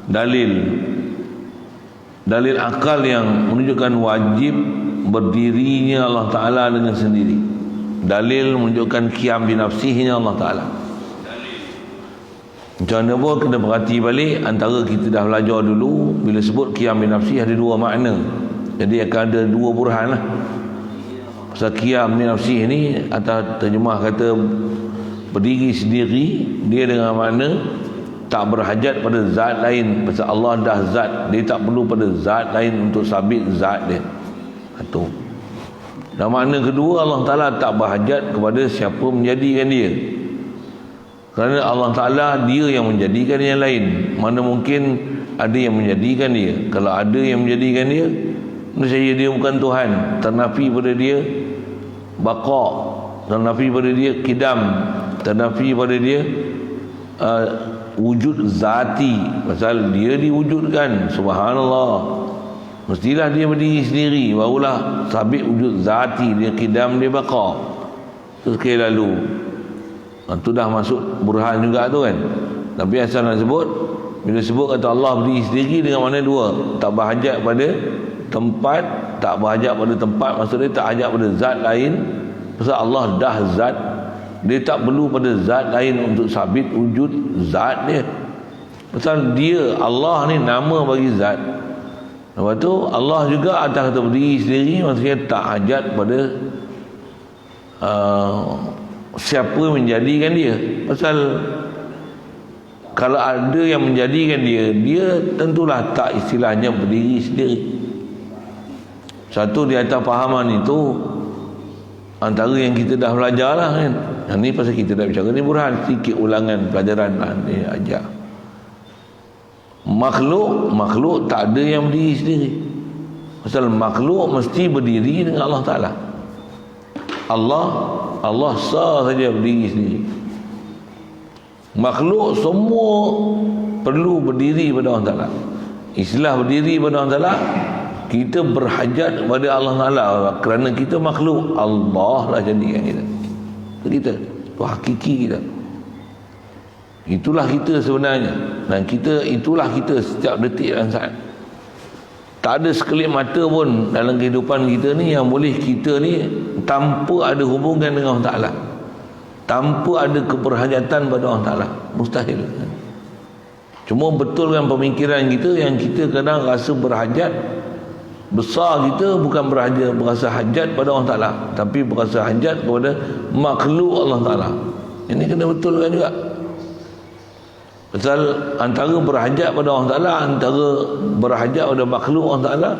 dalil akal yang menunjukkan wajib berdirinya Allah Ta'ala dengan sendiri. Dalil menunjukkan qiyam binafsihnya Allah Ta'ala. Macam mana pun kena perhati balik. Antara kita dah belajar dulu, bila sebut qiyam binafsih ada dua makna. Jadi akan ada dua burhan lah. Pasal qiyam binafsih ni, atau terjemah kata berdiri sendiri, dia dengan makna tak berhajat pada zat lain. Pasal Allah dah zat, dia tak perlu pada zat lain untuk sabit zat dia. Itu. Dan makna kedua, Allah Ta'ala tak berhajat kepada siapa menjadikan dia. Kerana Allah Ta'ala dia yang menjadikan yang lain. Mana mungkin ada yang menjadikan dia. Kalau ada yang menjadikan dia, nescaya dia bukan Tuhan. Ternafi pada dia baqa, ternafi pada dia kidam, ternafi pada dia wujud zati. Pasal dia diwujudkan, subhanallah, mestilah dia berdiri sendiri, barulah sabit wujud zati dia, kidam dia baqa. Terus sekali lalu itu dah masuk burhan juga tu kan. Tapi asal nak sebut, bila sebut kata Allah berdiri sendiri, dengan mana dua, tak berhajat pada tempat. Tak berhajat pada tempat maksudnya tak hajat pada zat lain. Pasal Allah dah zat, dia tak perlu pada zat lain untuk sabit wujud zat dia. Pasal dia, Allah ni nama bagi zat. Lepas tu Allah juga atas kata berdiri sendiri, maksudnya tak hajat pada siapa menjadikan dia. Pasal kalau ada yang menjadikan dia, dia tentulah tak istilahnya berdiri sendiri. Satu di atas pahaman itu antara yang kita dah belajar lah kan. Yang ni pasal kita dah bicara ni burhan, sedikit ulangan pelajaran lah ni ajar. Makhluk tak ada yang berdiri sendiri. Pasal makhluk mesti berdiri dengan Allah Ta'ala. Allah sah saja berdiri sendiri. Makhluk semua perlu berdiri pada Allah Ta'ala. Istilah berdiri pada Allah Ta'ala, kita berhajat kepada Allah Ta'ala. Kerana kita makhluk, Allah lah jadikan kita. Itu kita, itu hakiki kita. Itulah kita sebenarnya. Dan itulah kita setiap detik dan saat. Tak ada sekelip mata pun dalam kehidupan kita ni yang boleh kita ni tanpa ada hubungan dengan Allah Ta'ala, tanpa ada keberhajatan pada Allah Ta'ala. Mustahil. Cuma betulkan pemikiran kita yang kita kadang rasa berhajat. Besar kita bukan berasa hajat pada Allah Ta'ala, tapi berasa hajat kepada makhluk Allah Ta'ala. Ini kena betulkan juga. Pasal antara berhajat pada Allah Ta'ala, antara berhajat pada makhluk Allah Ta'ala,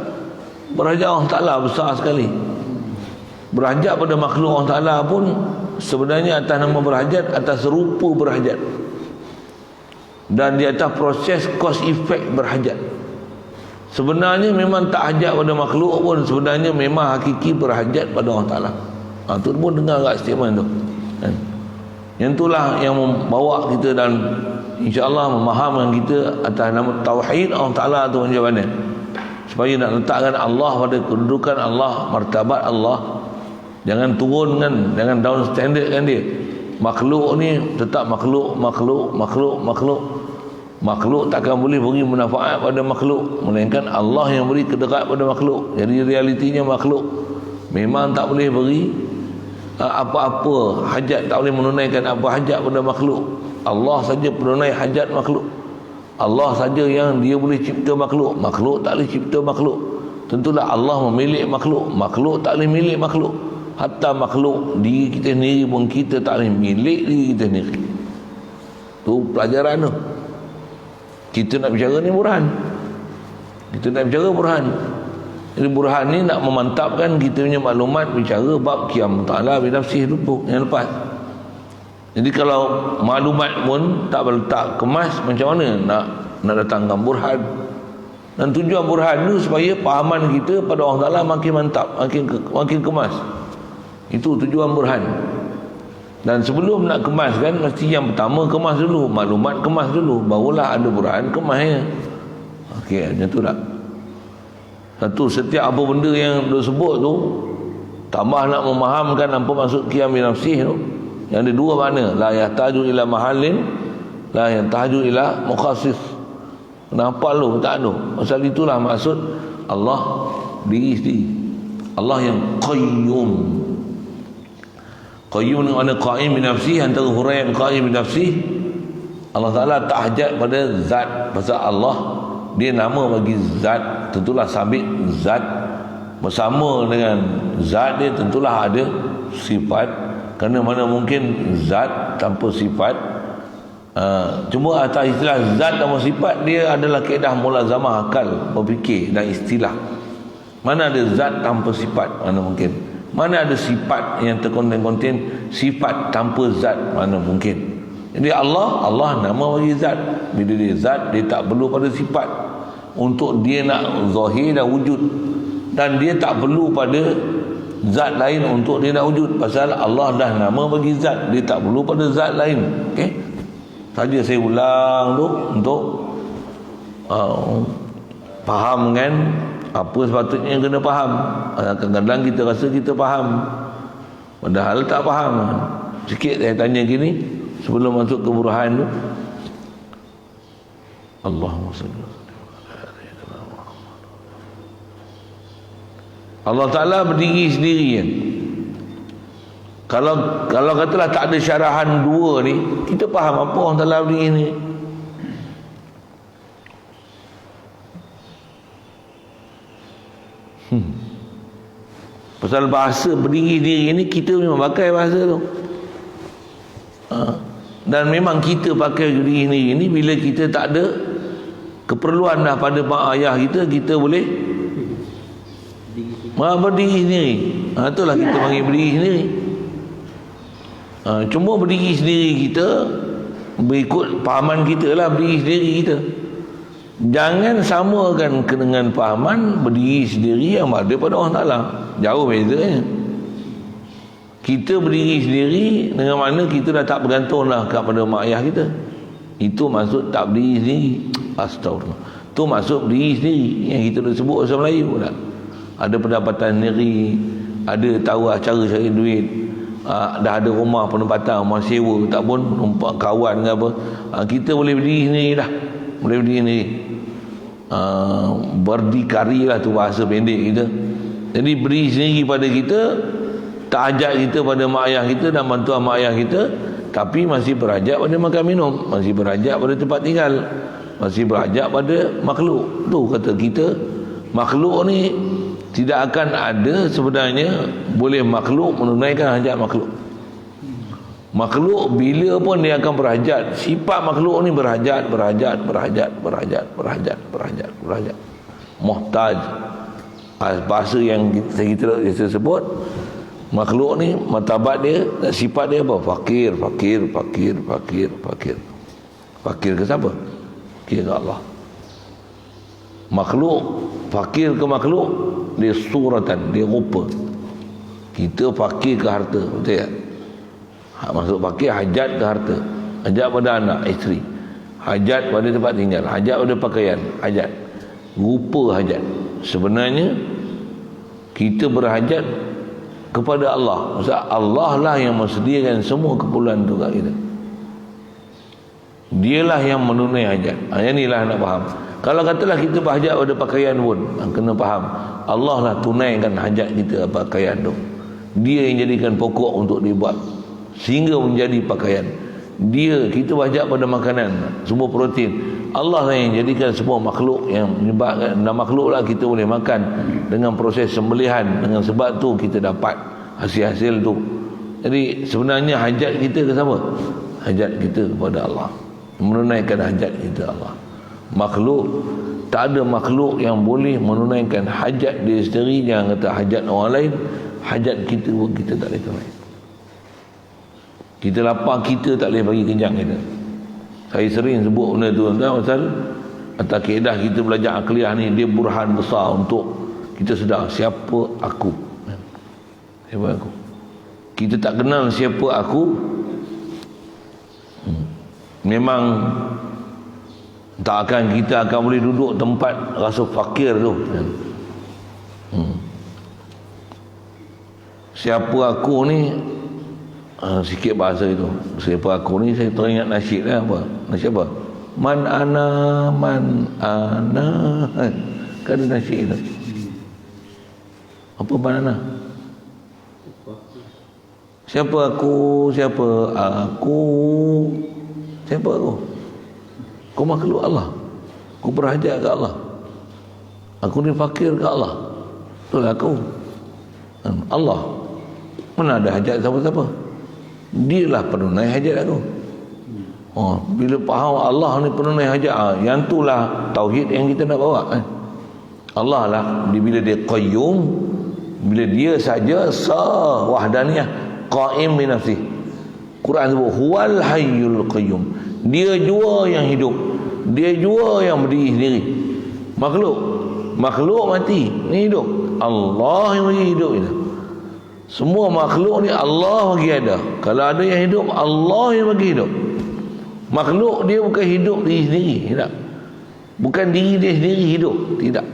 berhajat Allah Ta'ala besar sekali. Berhajat pada makhluk Allah Ta'ala pun sebenarnya atas nama berhajat, atas rupa berhajat, dan di atas proses cause effect berhajat. Sebenarnya memang tak hajat pada makhluk pun, sebenarnya memang hakiki berhajat pada Allah Ta'ala. Itu pun dengar kat statement tu kan? Yang itulah yang membawa kita dan insya-Allah memahamkan kita atas nama tauhid Allah Ta'ala tu macam mana, supaya nak letakkan Allah pada kedudukan Allah, martabat Allah. Jangan turun kan, jangan down standard kan dia. Makhluk ni tetap makhluk. Makhluk takkan boleh beri manfaat pada makhluk, melainkan Allah yang beri kedekat pada makhluk. Jadi realitinya makhluk memang tak boleh beri apa-apa hajat, tak boleh menunaikan apa hajat pada makhluk. Allah saja penunai hajat makhluk. Allah saja yang dia boleh cipta makhluk. Makhluk tak boleh cipta makhluk. Tentulah Allah memilih makhluk. Makhluk tak boleh milik makhluk. Hatta makhluk diri kita sendiri pun kita tak boleh milik diri kita sendiri. Tu pelajaran tu. Kita nak bicara ni burhan. Kita nak bicara burhan. Jadi burhan ni nak memantapkan kita punya maklumat bicara bab qiyam ta'ala bi nafsih dulu yang lepas. Jadi kalau maklumat pun tak kemas, macam mana nak datangkan burhan? Dan tujuan burhan tu supaya pahaman kita pada Allah Ta'ala makin mantap, makin kemas. Itu tujuan burhan. Dan sebelum nak kemaskan, mesti yang pertama kemas dulu, maklumat kemas dulu, barulah ada burhan kemasnya. Okey, macam tu tak? Satu, setiap apa benda yang disebut tu, tambah nak memahamkan apa maksud qiyam bi nafsih tu, yang ada dua makna, la yahtaju ila mahallin, la yahtaju ila mukhassis. Kenapa lu tak ada? Pasal itulah maksud Allah diri sendiri. Allah yang qayyum. Qayyum dengan makna qaim bi nafsih, antara huraian qaim bi nafsih. Allah Ta'ala tak hajat pada zat. Pasal Allah dia nama bagi zat, tentulah sabit zat. Bersama dengan zat dia tentulah ada sifat. Kerana mana mungkin zat tanpa sifat. Cuma atas istilah zat tanpa sifat, dia adalah kaedah mulazamah akal berfikir dan istilah. Mana ada zat tanpa sifat, mana mungkin. Mana ada sifat yang terkonten sifat tanpa zat, mana mungkin. Jadi Allah nama bagi zat. Bila dia zat, dia tak perlu pada sifat untuk dia nak zahir dan wujud. Dan dia tak perlu pada zat lain untuk dia nak wujud. Pasal Allah dah nama bagi zat, dia tak perlu pada zat lain. Okey, saja saya ulang tu untuk faham kan apa sepatutnya yang kena faham. Kadang-kadang kita rasa kita faham, padahal tak faham. Sikit saya tanya gini sebelum masuk ke burhan tu. Allahumma salli. Allah Ta'ala berdiri sendiri kan? Kalau katalah tak ada syarahan dua ni, kita faham apa Allah Ta'ala berdiri ni. Pasal bahasa berdiri sendiri ni, kita memang pakai bahasa tu. Dan memang kita pakai berdiri sendiri ni bila kita tak ada keperluan dah pada mak ayah kita, kita boleh berdiri sendiri. Itulah kita panggil berdiri sendiri. Cuma berdiri sendiri kita berikut pahaman kita lah, berdiri sendiri kita. Jangan samakan dengan pahaman berdiri sendiri yang ada pada Allah Ta'ala. Jauh bezanya. Kita berdiri sendiri dengan mana kita dah tak bergantung lah kepada mak ayah kita. Itu maksud tak berdiri sendiri. Astagfirullah. Itu maksud berdiri sendiri yang kita dah sebut bahasa Melayu tak? Ada pendapatan sendiri, ada tahu cara cari duit, dah ada rumah penempatan, rumah sewa, tak pun numpak kawan ke apa, kita boleh berdiri sendiri dah, boleh berdiri sendiri. Berdikari lah tu bahasa pendek kita. Jadi berdiri sendiri pada kita, tak ajak kita pada mak ayah kita dan bantuan mak ayah kita, tapi masih berhajat pada makan minum, masih berhajat pada tempat tinggal, masih berhajat pada makhluk. Tu kata kita, makhluk ni tidak akan ada sebenarnya boleh makhluk menunaikan hajat makhluk. Makhluk bila pun dia akan berhajat. Sifat makhluk ni berhajat. Muhtaj. Bahasa yang kita sebut, makhluk ni martabat dia, sifat dia apa? Fakir. Fakir ke siapa? Fakir ke Allah. Makhluk fakir ke makhluk, dia suratan, dia rupa. Kita fakir ke harta, betul tak? Maksud fakir hajat ke harta, hajat pada anak, isteri, hajat pada tempat tinggal, hajat pada pakaian, hajat, rupa hajat. Sebenarnya kita berhajat kepada Allah. Maksud Allah lah yang mensediakan semua keperluan tu kat kita. Dialah yang menunai hajat. Yang inilah nak faham. Kalau katalah kita berhajat pada pakaian pun, kena faham, Allah lah tunaikan hajat kita pakaian tu. Dia yang jadikan pokok untuk dibuat sehingga menjadi pakaian. Dia, kita berhajat pada makanan, semua protein. Allah lah yang jadikan semua makhluk yang menyebabkan, dan makhluk lah kita boleh makan dengan proses sembelihan. Dengan sebab tu kita dapat hasil-hasil tu. Jadi sebenarnya hajat kita ke siapa? Hajat kita kepada Allah, menunaikan hajat kita Allah. Makhluk, tak ada makhluk yang boleh menunaikan hajat dia sendiri. Jangan kata hajat orang lain, hajat kita pun kita tak boleh tunai. Kita lapar, kita tak boleh bagi kenyang kita. Saya sering sebut benda tu pasal atas kaedah kita belajar akliyah ni, dia burhan besar untuk kita sedar siapa aku. Siapa aku? Kita tak kenal siapa aku, memang tak akan, kita akan boleh duduk tempat rasa fakir tu. Siapa aku ni, sikit bahasa itu. Siapa aku ni, saya teringat nasyid lah. Apa? Nasyid apa? Man ana, man ana. Kan ada nasyid itu. Apa man ana? Siapa aku? Siapa aku? Siapa aku? Aku makhluk Allah. Aku berhajat ke Allah. Aku ni fakir ke Allah. Itulah aku. Allah. Mana ada hajat siapa-siapa? Dialah penunai hajat aku. Bila faham Allah ni penunai hajat, yang itulah tauhid yang kita nak bawa. Allah lah, bila dia qayyum, bila dia saja wahdaniyah, qaim bi nafsih. Quran sebut huwal hayyul qayyum. Dia jua yang hidup, dia jua yang berdiri sendiri. Makhluk mati, ni hidup. Allah yang bagi hidup itu. Semua makhluk ni Allah bagi ada. Kalau ada yang hidup, Allah yang bagi hidup. Makhluk dia bukan hidup diri sendiri, tidak. Bukan diri dia sendiri hidup, tidak.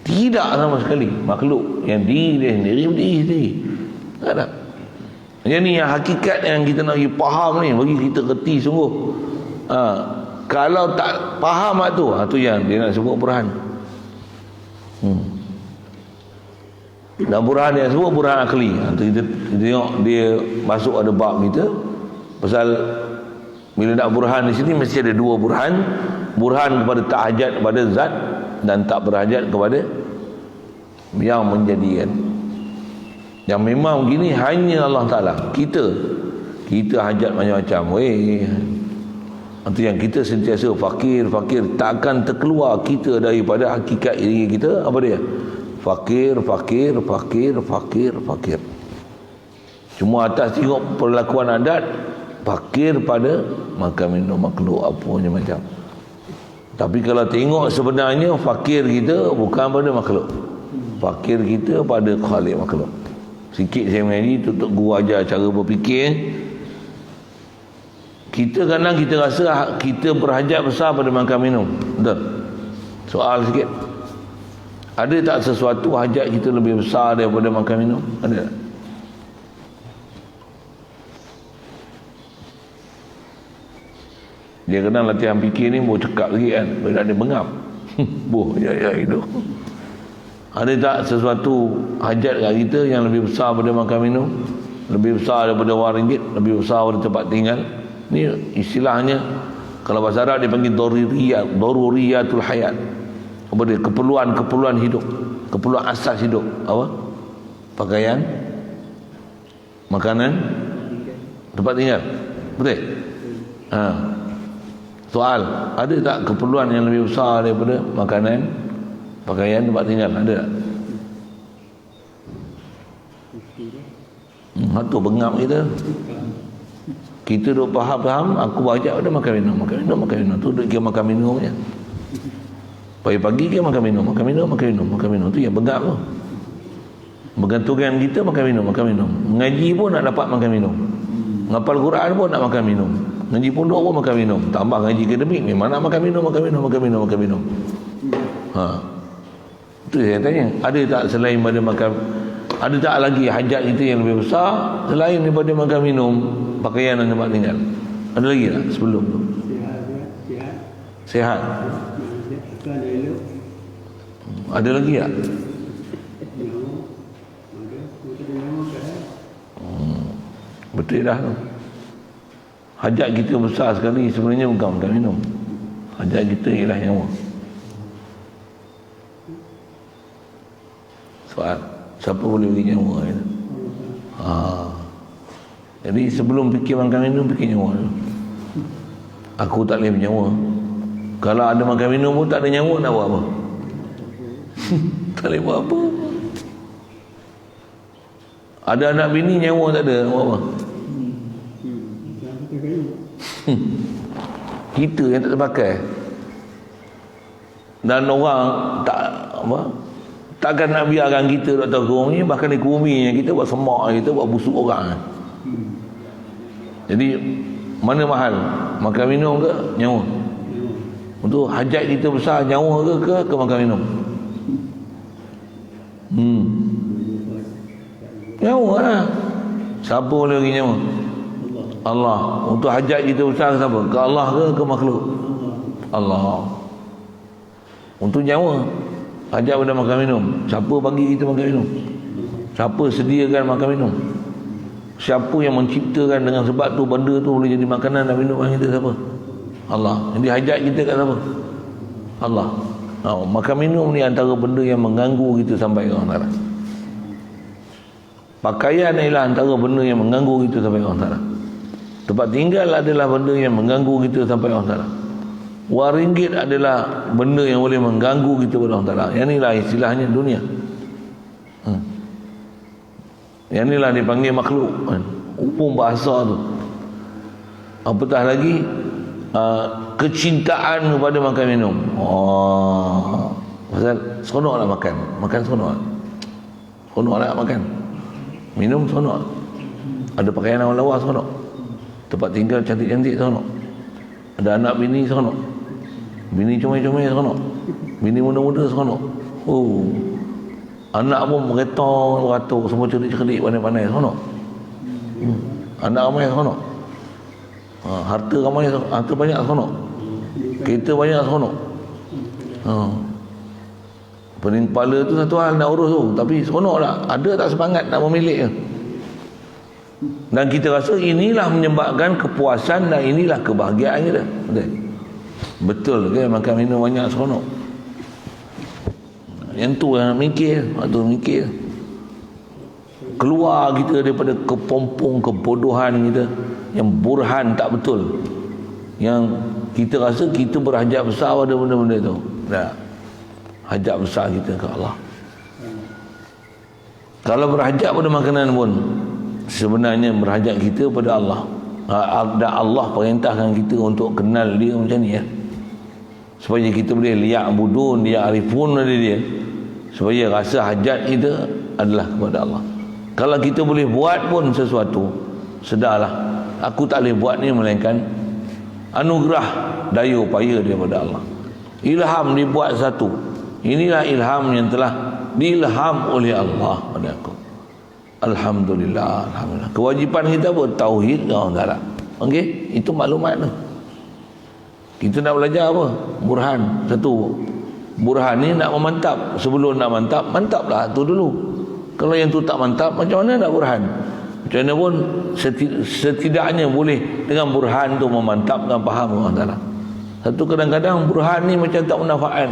Tidak sama sekali. Makhluk yang diri dia sendiri berdiri sendiri, tak ada. Yang ni yang hakikat yang kita nak bagi faham ni, bagi kita reti sungguh. Kalau tak faham tu yang dia nak sebut burhan. Dan burhan yang sebut burhan akli. Kita tengok dia masuk ada bab kita. Pasal bila nak burhan di sini mesti ada dua burhan. Burhan kepada tak hajat kepada zat, dan tak berhajat kepada yang menjadikan. Yang memang begini hanya Allah Ta'ala. Kita hajat macam-macam. Itu yang kita sentiasa fakir. Takkan terkeluar kita daripada hakikat diri kita. Apa dia? Fakir. Cuma atas tengok perlakuan adat, fakir pada makan minum makhluk apa macam. Tapi kalau tengok sebenarnya fakir kita bukan pada makhluk. Fakir kita pada khalik makhluk. Sikit saya mengaji tutup guru ajar cara berfikir. Kita kadang kita rasa kita berhajat besar pada makan minum. Betul? Soal sikit. Ada tak sesuatu hajat kita lebih besar daripada makan minum? Ada tak? Dia kadang latihan fikir ni boleh cekap lagi kan. Bila dia bengap. Ya itu. Ada tak sesuatu hajat kat kita yang lebih besar daripada makan minum? Lebih besar daripada wang ringgit? Lebih besar daripada tempat tinggal? Ni istilahnya, kalau bahasa Arab dia panggil daruriyatul hayat. Apa dia? Keperluan hidup, keperluan asas hidup. Apa? Pakaian, makanan, tempat tinggal. Betul? Soal, ada tak keperluan yang lebih besar daripada makanan, pakaian, tempat tinggal? Ada tak? Itu bengap kita duk faham, aku bajak pada makan minum. Tu duk kira makan minum je. Pagi-pagi kira makan minum. Tu yang bengap tu. Bergantungan kita makan minum. Mengaji pun nak dapat makan minum. Ngapal Quran pun nak makan minum. Ngaji pondok pun makan minum. Tambah ngaji akademik memang nak makan minum. Itu saya tanya, ada tak selain pada makan, ada tak lagi hajat kita yang lebih besar selain daripada makan minum, pakaian dan tempat tinggal? Ada lagi tak sebelum tu? Sihat. Ada lagi tak? Betul dah tu. Hajat kita besar sekali sebenarnya bukan makan minum. Hajat kita ialah nyawa. Soal, siapa boleh beli nyawa ni? Jadi sebelum fikir makan minum, fikir nyawa dulu. Aku tak boleh bernyawa. Kalau ada makan minum pun tak ada nyawa, nak buat apa? Tak boleh buat apa. Ada anak bini, nyawa tak ada, nak buat apa? Kita yang tak terpakai. Dan orang tak apa, takkan nak biarkan kita Dr. Kum ni, bahkan di Kumi kita buat semak, kita buat busuk orang. Jadi mana mahal, makan minum ke nyawa? Untuk hajat kita besar, nyawa ke makan minum? Nyawa lah. Siapa boleh bagi nyawa? Allah. Untuk hajat kita besar ke siapa? Ke Allah ke makhluk? Allah. Untuk nyawa, hajat pada makan minum, siapa bagi kita makan minum? Siapa sediakan makan minum? Siapa yang menciptakan dengan sebab tu benda tu boleh jadi makanan dan minuman kita, siapa? Allah. Jadi hajat kita kat siapa? Allah. Makan minum ni antara benda yang mengganggu kita sampai ke orang Taala. Pakaian ialah antara benda yang mengganggu kita sampai ke orang Taala. Tempat tinggal adalah benda yang mengganggu kita sampai ke orang Taala. Wang ringgit adalah benda yang boleh mengganggu kita pada Allah Ta'ala. Yang inilah istilahnya dunia. Yang inilah dipanggil makhluk. Umum bahasa tu. Apatah lagi kecintaan kepada makan minum. Pasal seronok lah makan. Makan seronok. Seronok lah makan. Minum seronok. Ada pakaian lawa-lawa seronok. Tempat tinggal cantik-cantik seronok. Ada anak bini seronok. Bini comel-comel seronok. Bini muda-muda seronok. Anak pun beratur, semua cerdik-cerdik, pandai-pandai, seronok. Anak ramai seronok. Harta ramai, harta banyak seronok. Kereta banyak seronok. Pening kepala tu satu hal nak urus tu, tapi seronok tak? Ada tak semangat nak memilih? Dan kita rasa inilah menyebabkan kepuasan dan inilah kebahagiaan kita. Betul ke makan minum banyak seronok? Yang tu yang mikir, waktu mikir. Keluar kita daripada kepompong kebodohan kita yang burhan tak betul. Yang kita rasa kita berhajat besar pada benda-benda tu. Tak. Hajat besar kita ke Allah. Kalau berhajat pada makanan pun sebenarnya berhajat kita pada Allah. Dan Allah perintahkan kita untuk kenal dia macam ni ya. Supaya kita boleh liyak budun dia arifun dari dia. Supaya rasa hajat kita adalah kepada Allah. Kalau kita boleh buat pun sesuatu, sedarlah aku tak boleh buat ni melainkan anugerah daya upaya daripada Allah. Ilham dibuat satu. Inilah ilham yang telah diilham oleh Allah pada aku. Alhamdulillah, alhamdulillah. Kewajipan kita pun tauhid Allah Taala. Okey, itu maklumat tu. Kita nak belajar apa? Burhan. Satu. Burhan ni nak memantap. Sebelum nak mantap, mantaplah tu dulu. Kalau yang tu tak mantap, macam mana nak burhan? Macam mana pun setidaknya boleh dengan burhan tu memantapkan faham Allah Taala. Satu kadang-kadang burhan ni macam tak manfaat.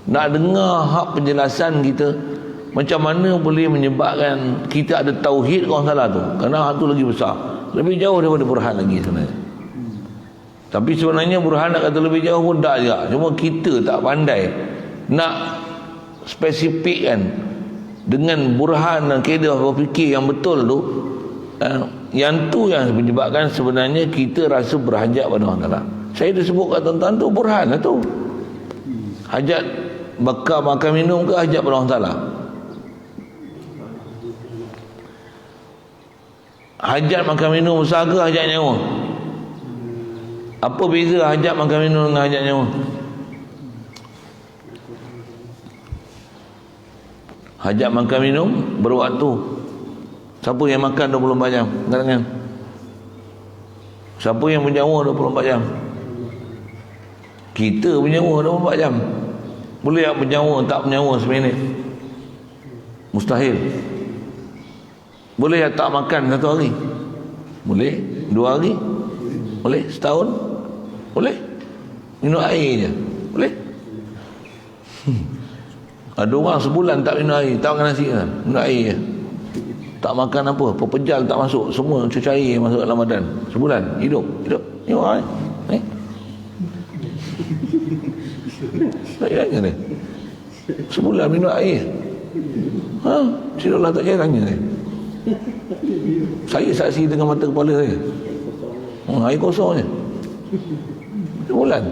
Nak dengar hak penjelasan kita macam mana boleh menyebabkan kita ada tauhid Allah Taala tu. Kerana hak tu lagi besar. Lebih jauh daripada burhan lagi sebenarnya. Tapi sebenarnya burhan nak kata lebih jauh pun tak juga. Cuma kita tak pandai nak spesifikkan dengan burhan dan kaedah berfikir yang betul tu. Yang tu yang menyebabkan sebenarnya kita rasa berhajat pada Allah Taala. Saya dah sebut kat tuan-tuan tu burhan lah tu. Hajat bakar makan minum ke hajat pada Allah Taala? Hajat makan minum besar ke hajat nyawa? Apa beza hajat makan minum dengan hajat nyawa? Hajat makan minum berwaktu. Siapa yang makan 24 jam? Katakan. Siapa yang bernyawa 24 jam? Kita bernyawa 24 jam. Boleh tak bernyawa, tak bernyawa seminit? Mustahil. Boleh tak makan satu hari? Boleh. 2 hari? Boleh. Setahun? Boleh. Minum air je? Boleh. Ada orang sebulan tak minum air, tak makan nasi kan? Minum air je. Tak makan apa, pepejal tak masuk, semua cuci air masuk dalam badan. Sebulan hidup. Ni orang ni. Tak tanya ni. Sebulan minum air. Tidurlah tak payah tanya ni. Saya saksi dengan mata kepala saya. Air kosong je. Sebulan.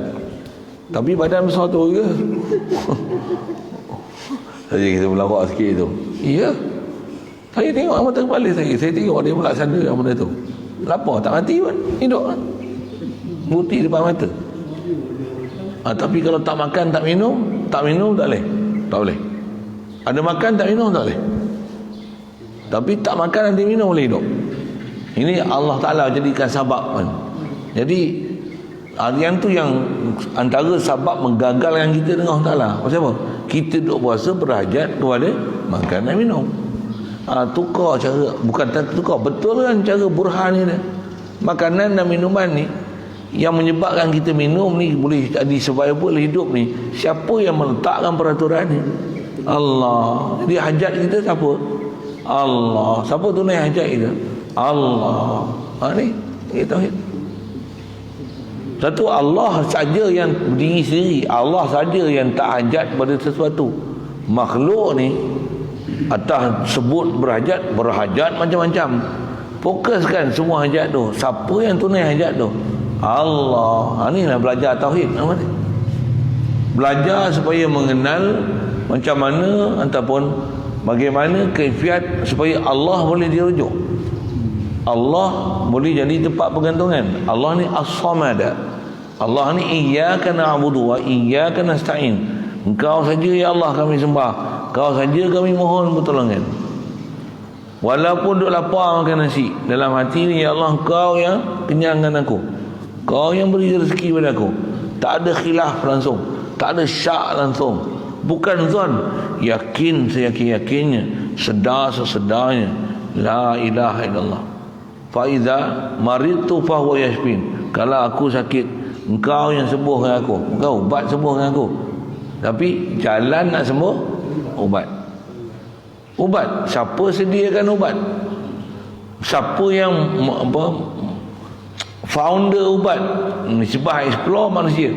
Tapi badan besar tu ke? Saja kita melawak sikit tu. Ya. Saya tengok mata kepala saya tengok dia melaksana benda tu. Lapar tak mati pun, hidup kan. Bukti depan mata. Tapi kalau tak makan, tak minum tak boleh. Tak boleh. Ada makan, tak minum, tak boleh. Tapi tak makan, nanti minum, boleh hidup. Ini Allah Ta'ala jadikan sabab kan. Jadi yang tu yang antara sabab menggagalkan kita dengan Allah Ta'ala. Pasal apa? Kita duduk puasa berhajat kepada makan dan minum. Tukar cara, bukan tukar, betul kan cara burhan ni dia. Makanan dan minuman ni yang menyebabkan kita minum ni boleh jadi survival hidup ni, siapa yang meletakkan peraturan ni? Allah. Jadi hajat kita siapa? Allah. Siapa tunai hajat kita? Allah. Ni tauhid. Satu, Allah saja yang berdiri sendiri, Allah saja yang tak hajat pada sesuatu. Makhluk ni atas sebut berhajat macam-macam. Fokuskan semua hajat tu. Siapa yang tunai hajat tu? Allah. Inilah belajar tauhid. Belajar supaya mengenal macam mana ataupun bagaimana kaifiat supaya Allah boleh dirujuk. Allah boleh jadi tempat pergantungan. Allah ni As-Samad. Allah ni iyyaka na'budu wa iyyaka nasta'in. Engkau saja ya Allah kami sembah, Kau saja kami mohon pertolongan. Walaupun duk lapar makan nasi, dalam hati ni ya Allah Kau yang kenyangkan aku, Kau yang beri rezeki pada aku. Tak ada khilaf langsung, tak ada syak langsung. Bukan zon, yakin seyakin-yakinnya, sedar sesedarnya, la ilaha illallah. Fa iza maridtu fa huwa yashfin. Kalau aku sakit, Engkau yang sembuhkan aku, Engkau ubat sembuhkan aku. Tapi jalan nak sembuh, ubat. Siapa sediakan ubat? Siapa yang founder ubat? Nisbah explore manusia.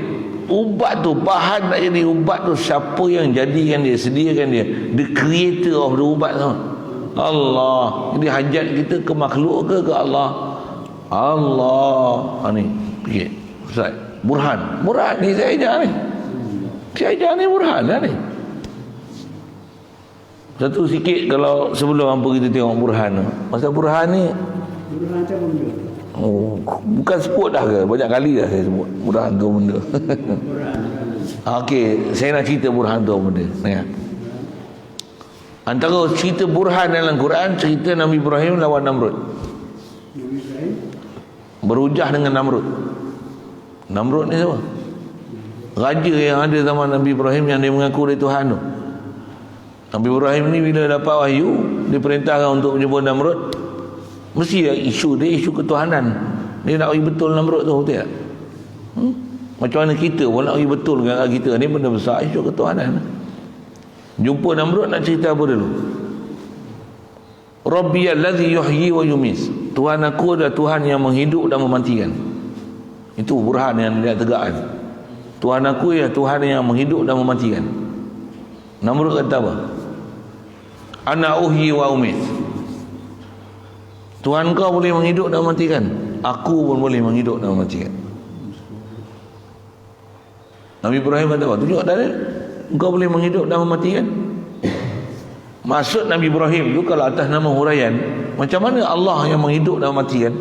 Ubat tu, bahan nak jadi ubat tu, siapa yang jadikan dia, sediakan dia? The creator of the ubat tu, Allah. Jadi hajat kita ke makhluk ke Allah? Allah. Ni fikir Ustaz, burhan ni saya ajar ni. Burhan lah ni. Satu sikit kalau sebelum apa kita tengok burhan tu. Pasal burhan ni, burhan macam benda. Bukan sebut dah ke? Banyak kali dah saya sebut burhan tu benda. Okey, saya nak cerita burhan tu benda. Ya. Antara cerita burhan dalam Quran, cerita Nabi Ibrahim lawan Namrud. Berhujah dengan Namrud. Namrud ni siapa? Raja yang ada zaman Nabi Ibrahim yang dia mengaku dia Tuhan tu. Nabi Ibrahim ni bila dapat wahyu, dia perintahkan untuk menjumpa Namrud. Mesti isu dia isu ketuhanan. Dia nak bagi betul Namrud tu, betul tak? Macam mana kita pun nak bagi betul dengan kita ni, benda besar, isu ketuhanan. Jumpa Namrud nak cerita apa dulu? Rabbiyalladzi yuhyi wa yumis. Tuhan aku adalah Tuhan yang menghidup dan mematikan. Itu burhan yang dia tegakkan. Tuhan aku ialah Tuhan yang menghidup dan mematikan. Namrud kata apa? Ana uhyi wa umit. Tuhan kau boleh menghidup dan mematikan, aku pun boleh menghidup dan mematikan. Nabi Ibrahim kata apa? Tunjuk dalil engkau boleh menghidup dan mematikan. Maksud Nabi Ibrahim tu kalau atas nama huraian, macam mana Allah yang menghidup dan mematikan?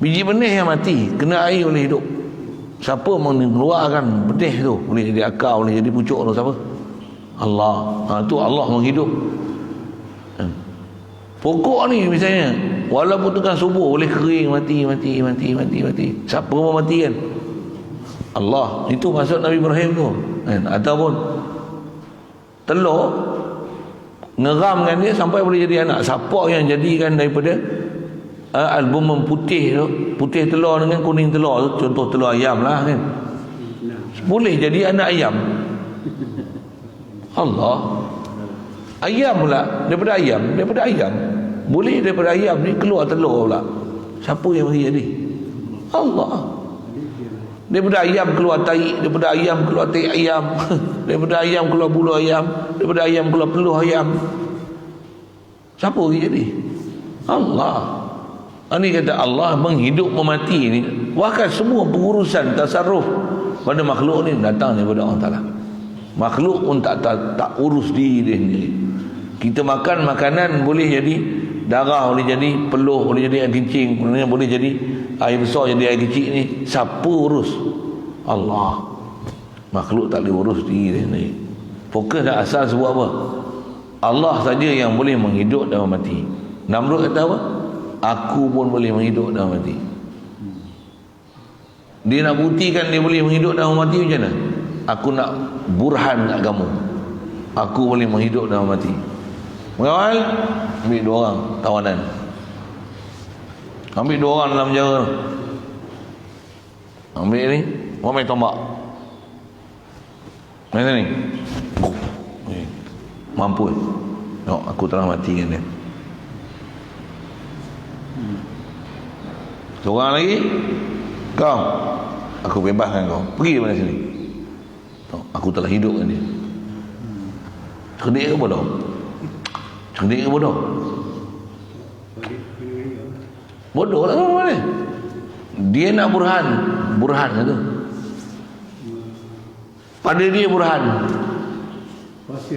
Biji benih yang mati kena air boleh hidup. Siapa mengeluarkan benih tu? Boleh jadi akar, boleh jadi pucuk tu siapa? Allah. Tu Allah menghidup. Pokok ni misalnya, walaupun tengah subuh boleh kering, mati. Siapa mau mati kan? Allah. Itu maksud Nabi Ibrahim tu kan? Ataupun telur ngeramkan dia sampai boleh jadi anak. Siapa yang jadikan daripada albumen putih tu, putih telur dengan kuning telur tu, contoh telur ayam lah kan, boleh jadi anak ayam. Allah. Ayam pula, daripada ayam boleh, daripada ayam ni keluar telur pula. Siapa yang bagi jadi? Allah. Daripada ayam keluar tai, daripada ayam keluar tai ayam, daripada ayam keluar bulu ayam, daripada ayam keluar peluh ayam. Siapa bagi jadi? Allah. Ini kata Allah menghidup memati ni, bahkan semua pengurusan tasarruf pada makhluk ni datang daripada Allah Ta'ala. Makhluk pun tak urus diri dia sendiri. Kita makan makanan boleh jadi darah, boleh jadi peluh, boleh jadi air kencing, boleh jadi air besar, jadi air kecil ni. Siapa urus? Allah. Makhluk tak boleh urus diri dia sendiri. Fokus dah asal sebut apa? Allah saja yang boleh menghidup dan memati. Namrud kata apa? Aku pun boleh menghidup dan mati. Dia nak buktikan dia boleh menghidup dan mati macam mana? Aku nak burhan kat kamu, aku boleh menghidup dan mati. Mengawal, ambil 2 orang tawanan, ambil 2 orang dalam penjara, ambil ni, main tombak, macam ni, mampu. No, aku telah matikan dia. Seorang lagi, kau, aku bebaskan kau, pergi daripada sini. Aku telah hidupkan dia. Cerdik ke bodoh? Cerdik ke bodoh? Bodoh lah mana? Dia nak burhan tu. Pada dia burhan.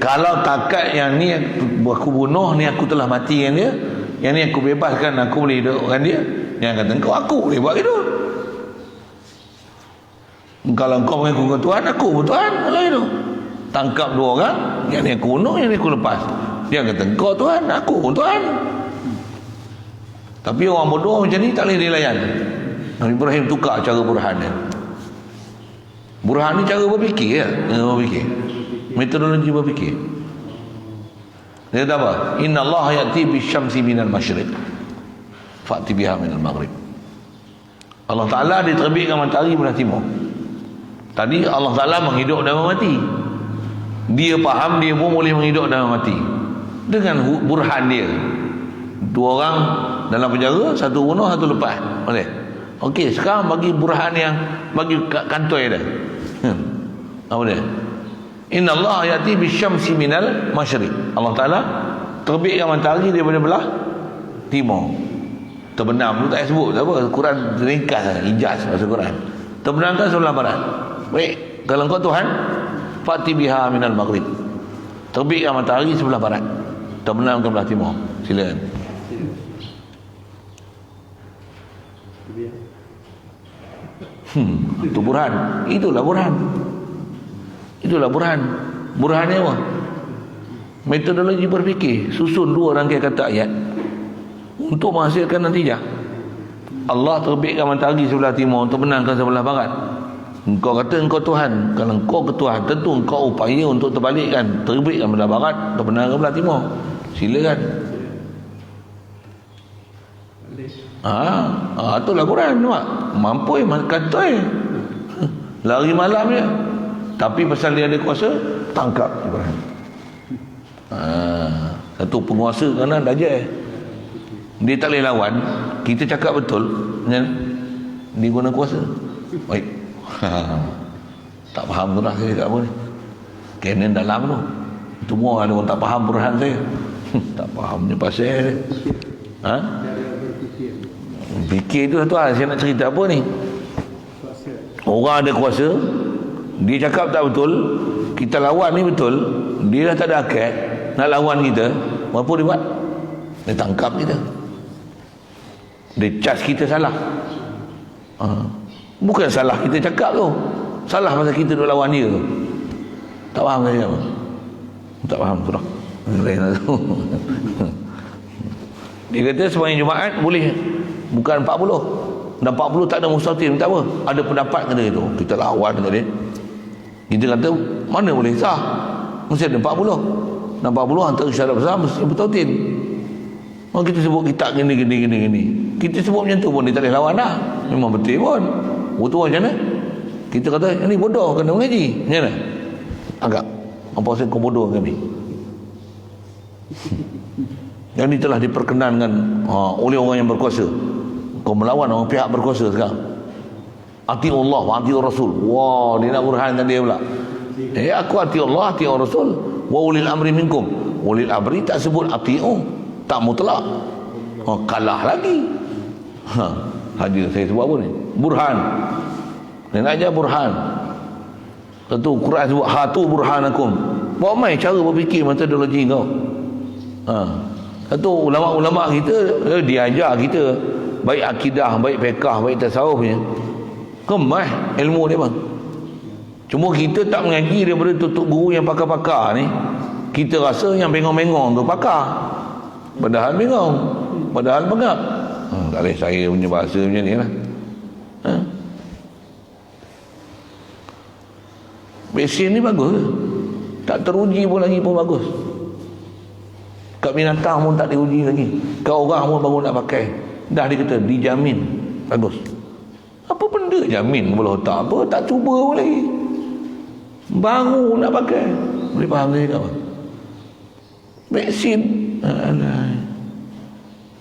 Kalau takat yang ni aku bunuh, ni aku telah matikan dia, yang ni aku bebaskan, aku boleh hidupkan dia, yang kata engkau aku boleh buat gitu. Kalau engkau mengaku Tuhan, aku pun Tuhan. Kalau itu tangkap 2 orang, yang ni aku bunuh, yang ni aku lepas. Dia kata engkau Tuhan, aku pun Tuhan. Tapi orang bodoh macam ni tak boleh dilayan. Nabi Ibrahim tukar cara burhan dia. Burhan ni cara berfikir ya? Berfikir, metodologi berfikir. Dia kata apa? Inna Allah ya'ti bisyamsi minal masyriq fa'ti biha minal maghrib. Allah Ta'ala dia terbitkan matahari belah timur. Tadi Allah Ta'ala menghidup dan memati. Dia faham dia pun boleh menghidup dan memati dengan burhan dia. 2 orang dalam penjara, 1 bunuh, 1 lepas. Boleh? Okey, sekarang bagi burhan yang bagi kantoi dia. Apa dia? Inna Allah ya'ti bisyamsi minal masyriq. Allah Ta'ala terbitkan matahari daripada belah timur. Terbenam tu tak sebut apa, Quran ringkas, ijaz bahasa Quran. Terbenamkan sebelah barat. Baik, kalau engkau Tuhan, fa'ti biha minal maghrib. Terbitkan matahari sebelah barat, terbenamkan belah timur. Silakan. Itu burhan. Itulah burhan. Itulah burhan. Burhannya apa? Metodologi berfikir. Susun 2 rangkaian kata ayat untuk menghasilkan natijah. Allah terbitkan matahari sebelah timur, terbenamkan sebelah barat. Engkau kata engkau Tuhan. Kalau engkau ketuhan, tentu engkau upaya untuk terbalikkan. Terbitkan belah barat, terbenamkan belah timur. Silakan. Itulah Quran, nampak? Mampu kata lari malam je. Tapi pasal dia ada kuasa, tangkap Ibrahim. Satu penguasa kanan dajal. Dia tak boleh lawan. Kita cakap betul, kan? Dia guna kuasa. Baik. Tak faham tu lah saya cakap apa ni. Canon dalam tu. Semua ada orang tak faham burhan saya. Tak fahamnya pasal dia. Fikir tu satu hal. Saya nak cerita apa ni? Orang ada kuasa, dia cakap tak betul, kita lawan ni betul, dia dah tak ada akal nak lawan kita, apa dia buat? Dia tangkap kita, dia charge kita salah. Bukan salah kita cakap tu, salah masa kita duk lawan dia tu. Tak faham saya apa? Tak faham tu dah. Dia kata sembahyang Jumaat boleh bukan 40, Dan 40 tak ada mustahil, tak apa. Ada pendapat kata itu. Kita lawan kata dia. Kita kata mana boleh sah? Mesti ada 40. Dan 40 antara syarat besar mesti mustahil. Kalau kita sebut kitab gini. Kita sebut macam tu pun dia tak boleh lawan dah. Memang betul pun. Betul macam mana? Kita kata ini bodoh kena mengaji. Macam mana? Agak apa pasal kau bodoh kami? Yang ini telah diperkenankan oleh orang yang berkuasa. Kau melawan orang pihak berkuasa sekarang. Ati Allah wa ati Rasul. Wah, dia nak burhankan dia pula. Aku ati Allah, ati Rasul. Wa ulil amri minkum. Ulil amri tak sebut ati'u, tak mutlak. Kalah lagi. Hadir saya sebut apa ni? Burhan. Dia nak ajar burhan. Tentu Quran sebut hatu burhanakum. Buat mai cara berfikir metodologi kau. Satu ulama-ulama kita dia ajar kita baik akidah, baik fiqh, baik tasawuf punya. Kemah ilmu dia bang. Cuma kita tak mengaji daripada tutup guru yang pakar-pakar ni. Kita rasa yang bengong-bengong tu pakar. Padahal bengong. Padahal pengap. Tak boleh saya punya bahasa macam ni lah. Mesin ni bagus ke? Tak teruji pun lagi pun bagus. Kat binatang pun tak diuji lagi. Kat orang pun baru nak pakai. Dah dia kata dijamin bagus. Apa benda jamin kepala otak? Apa tak cuba pun lagi. Baru nak pakai. Boleh faham saya tak? Vaksin.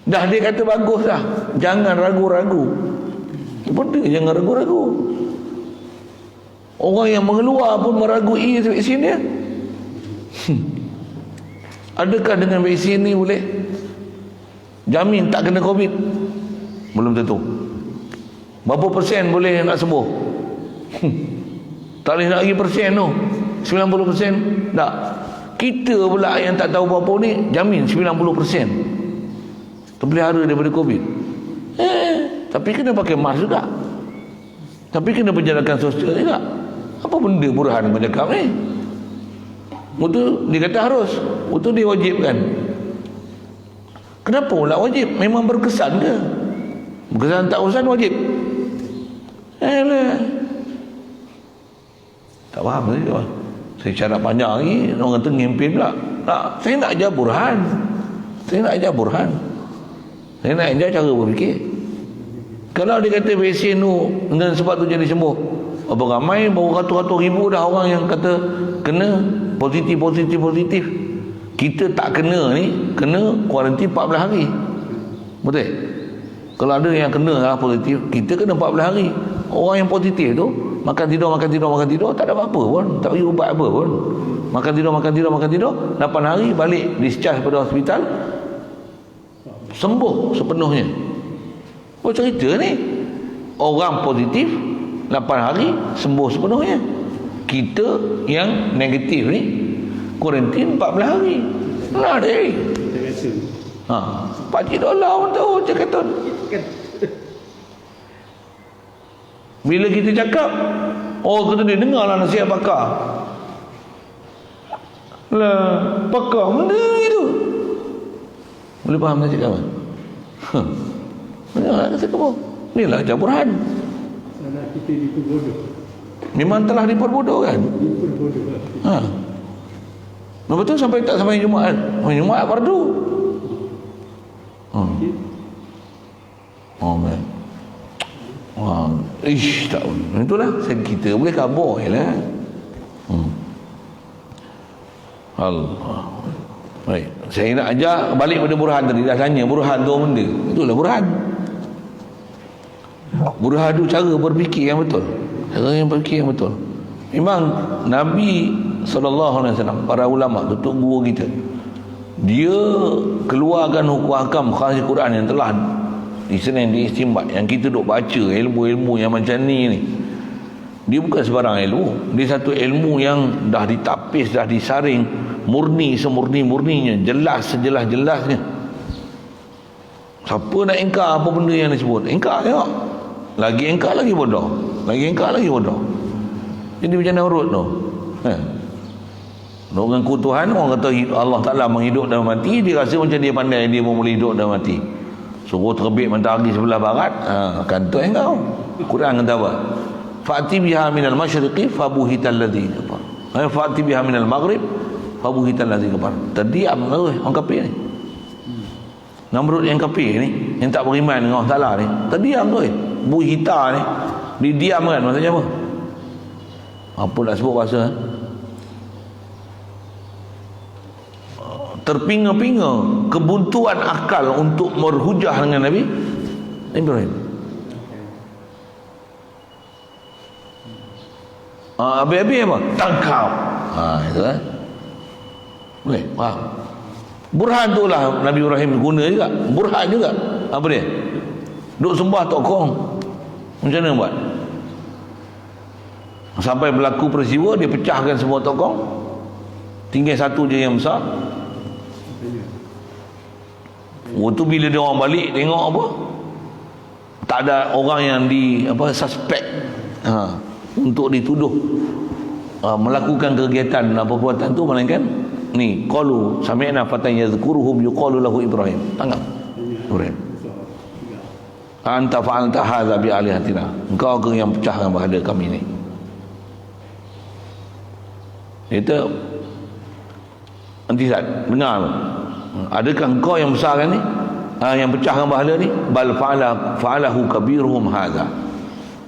Dah dia kata bagus dah. Jangan ragu-ragu. Benda jangan ragu-ragu. Orang yang mengeluar pun meragui vaksin dia. Adakah dengan vaksin ni boleh jamin tak kena COVID? Belum tentu. Berapa persen boleh nak sembuh? Tak boleh nak lagi persen tu. 90% tak. Kita pula yang tak tahu apa-apa ni jamin 90% terpelihara daripada COVID. Tapi kena pakai mask juga. Tapi kena penjarakan sosial juga. Apa benda burhan kau cakap ni? Betul dia kata harus. Betul dia wajibkan. Kenapa pula wajib? Memang berkesan ke? Berkesan tak urusan wajib. Tak faham saya. Saya cakap panjang lagi, orang kata ngimpin pula. Tak, saya nak ajar burhan. Saya nak ajar burhan. Saya nak ajar cara berfikir. Kalau dia kata vaksin tu dengan sebab tu jadi sembuh, apa ramai baru ratus-ratus ribu dah orang yang kata kena positif. Kita tak kena ni, kena kuarantin 14 hari. Betul? Kalau ada yang kena lah positif, kita kena 14 hari. Orang yang positif tu makan tidur, tak ada apa-apa pun, tak bagi ubat apa pun. Makan tidur, 8 hari balik discharge pada hospital, sembuh sepenuhnya. Apa cerita ni? Orang positif 8 hari sembuh sepenuhnya. Kita yang negatif ni kuarantin 14 hari. Nah deh. $40 pun tahu cakap tu. Bila kita cakap, kata dia dengarlah nasihat pakar. Lah, pakar mana itu? Boleh faham saya cakap apa? Dengarlah kata kamu. Inilah ajar burhan. Anak kita diperbodoh. Memang telah diperbodohkan. Betul sampai tak sampai Jumaat. Jumaat fardu. Man. Tak. Itulah kita boleh kabur lah. Allah. Baik. Saya nak ajar balik pada burhan tadi. Dah tanya burhan tu benda. Itulah burhan. Burhan tu cara berfikir yang betul. Cara yang berfikir yang betul. Memang Nabi SAW, para ulama, tutup guru kita, dia keluarkan hukum hakam khas Quran yang telah diistimbat, yang kita duk baca ilmu-ilmu yang macam ni. Dia bukan sebarang ilmu. Dia satu ilmu yang dah ditapis, dah disaring murni semurni-murninya, jelas sejelas-jelasnya. Siapa nak engkar apa benda yang disebut? Engkar tengok. Lagi engkar lagi bodoh. Jadi macam mana urut tu? Mengaku Tuhan, orang kata Allah Ta'ala menghidup dan mati, dia rasa macam dia pandai, dia pun boleh hidup dan mati. suruh terbit matahari sebelah barat, kantoi kau. Quran kata apa? Fa'ti biha minal masyriqi fabuhital ladzi kafar. Fa'ti biha minal maghrib fabuhital ladzi kafar. Terdiam tu orang kafir ni. Namrud yang kafir ni, yang tak beriman dengan Allah Taala ni, terdiam tu. Buhita ni didiam kan, maksudnya apa? Apa nak sebut bahasa? Terpinga-pinga kebuntuan akal untuk berhujah dengan Nabi Ibrahim. Habis-habis apa? Tangkap. Itu kan. Boleh? Faham? Burhan tu lah Nabi Ibrahim guna juga. Burhan juga. Apa dia? Duk sembah tokong. Macam mana buat? Sampai berlaku peristiwa, dia pecahkan semua tokong, tinggal satu je yang besar. Waktu bila dia orang balik tengok apa, tak ada orang yang suspek untuk dituduh melakukan kegiatan perbuatan tu, melainkan ni qalu sami'na fatan yadhkuruhum yuqalu lahu Ibrahim. Tangkap Ibrahim. Anta fa'alta hadza bi alihatina. Engkau ke yang pecahkan berhala kami ni. Itu antisat, dengar. Adakah engkau yang besarkan ni, yang pecahkan berhala ni? Bal fa'alahu kabiruhum hadza.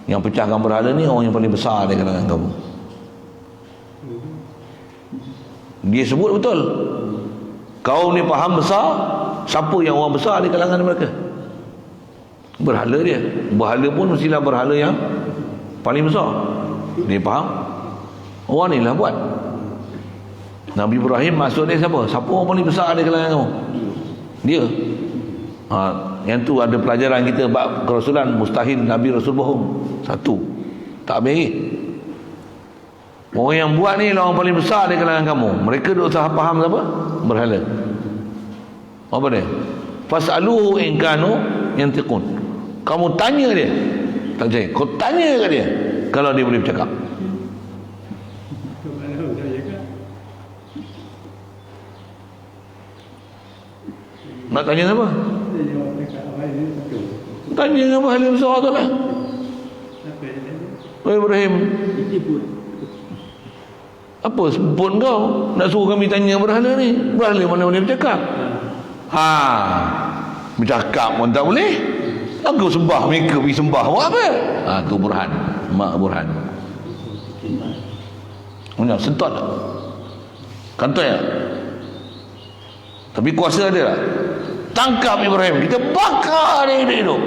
Yang pecahkan berhala ni orang yang paling besar di kalangan kamu. Dia sebut betul. Kau ni faham besar, siapa yang orang besar di kalangan mereka? Berhala dia. Berhala pun mestilah berhala yang paling besar. Dia faham. Orang ni lah buat. Nabi Ibrahim maksud dia siapa? Siapa orang paling besar di kalangan kamu? Dia. Yang tu ada pelajaran kita bab kerasulan. Mustahil Nabi Rasul bohong. Satu. Tak baik. Orang yang buat ni lah orang paling besar di kalangan kamu. Mereka duk salah faham siapa? Berhala. Apa dia? Fas'aluhu in kanu yantiqun. Kamu tanya dia. Tak percaya. Kau tanya kat dia kalau dia boleh bercakap. Nak tanya siapa? Tanya dengan berhala besar tu lah. Ibrahim, apa sebut kau nak suruh kami tanya berhala ni? Berhala mana boleh bercakap? Bercakap pun tak boleh. Aku sembah mereka pergi sembah buat apa? Tu burhan. Mak burhan. Punya sentot tak? Kantoi tak? Tapi kuasa ada tak? Tangkap Ibrahim, kita bakar dia hidup.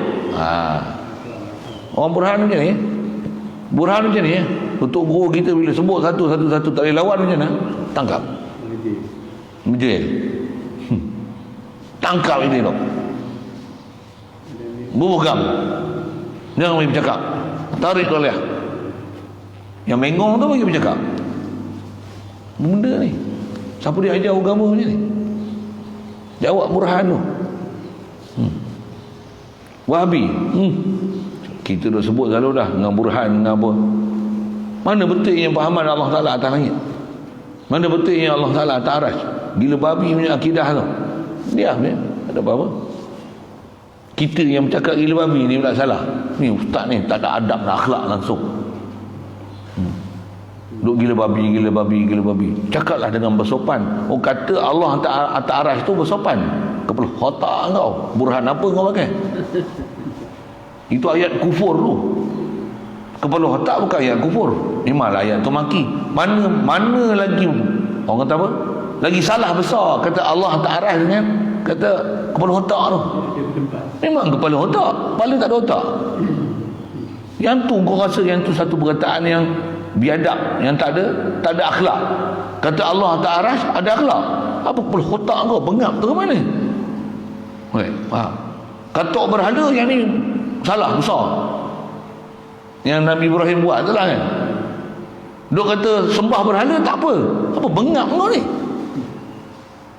Orang burhan macam ni. Burhan macam ni. Untuk guru kita bila sebut satu-satu tak boleh lawan macam mana? Tangkap. Menjel. Tangkap ini hidup. Bubukam. Jangan bagi bercakap. Tarik oleh. Yang mengong tu bagi bercakap. Benda ni. Siapa dia ajar agama macam ni? Jawab burhan tu. Wahabi. Kita dah sebut selalu dah dengan burhan dengan apa. Mana betulnya pahaman Allah Ta'ala atas langit? Mana betulnya Allah Ta'ala atas aras? Gila babi punya akidah tu. Diam dia. Tak ada apa-apa. Kita yang bercakap gila babi ni pula salah. Ni ustaz ni tak ada adab, tak akhlak langsung. Duk gila babi. Cakaplah dengan bersopan. Oh, kata Allah atas aras tu bersopan. Kepala otak kau. Burhan apa kau pakai? Itu ayat kufur tu. Kepala otak bukan ayat kufur. Memanglah ayat tu maki. Mana lagi orang kata apa? Lagi salah besar kata Allah atas aras dengan kata kepala otak tu. Memang kepala otak, paling tak ada otak. Yang tu kau rasa yang tu satu perkataan yang biadab, yang tak ada akhlak. Kata Allah atas aras ada akhlak. Apa kepala otak kau bengap tu ke mana? Faham? Kata berhala yang ni salah besar. Yang Nabi Ibrahim buat tu lah kan. Dia kata sembah berhala tak apa. Apa bengap kau ni?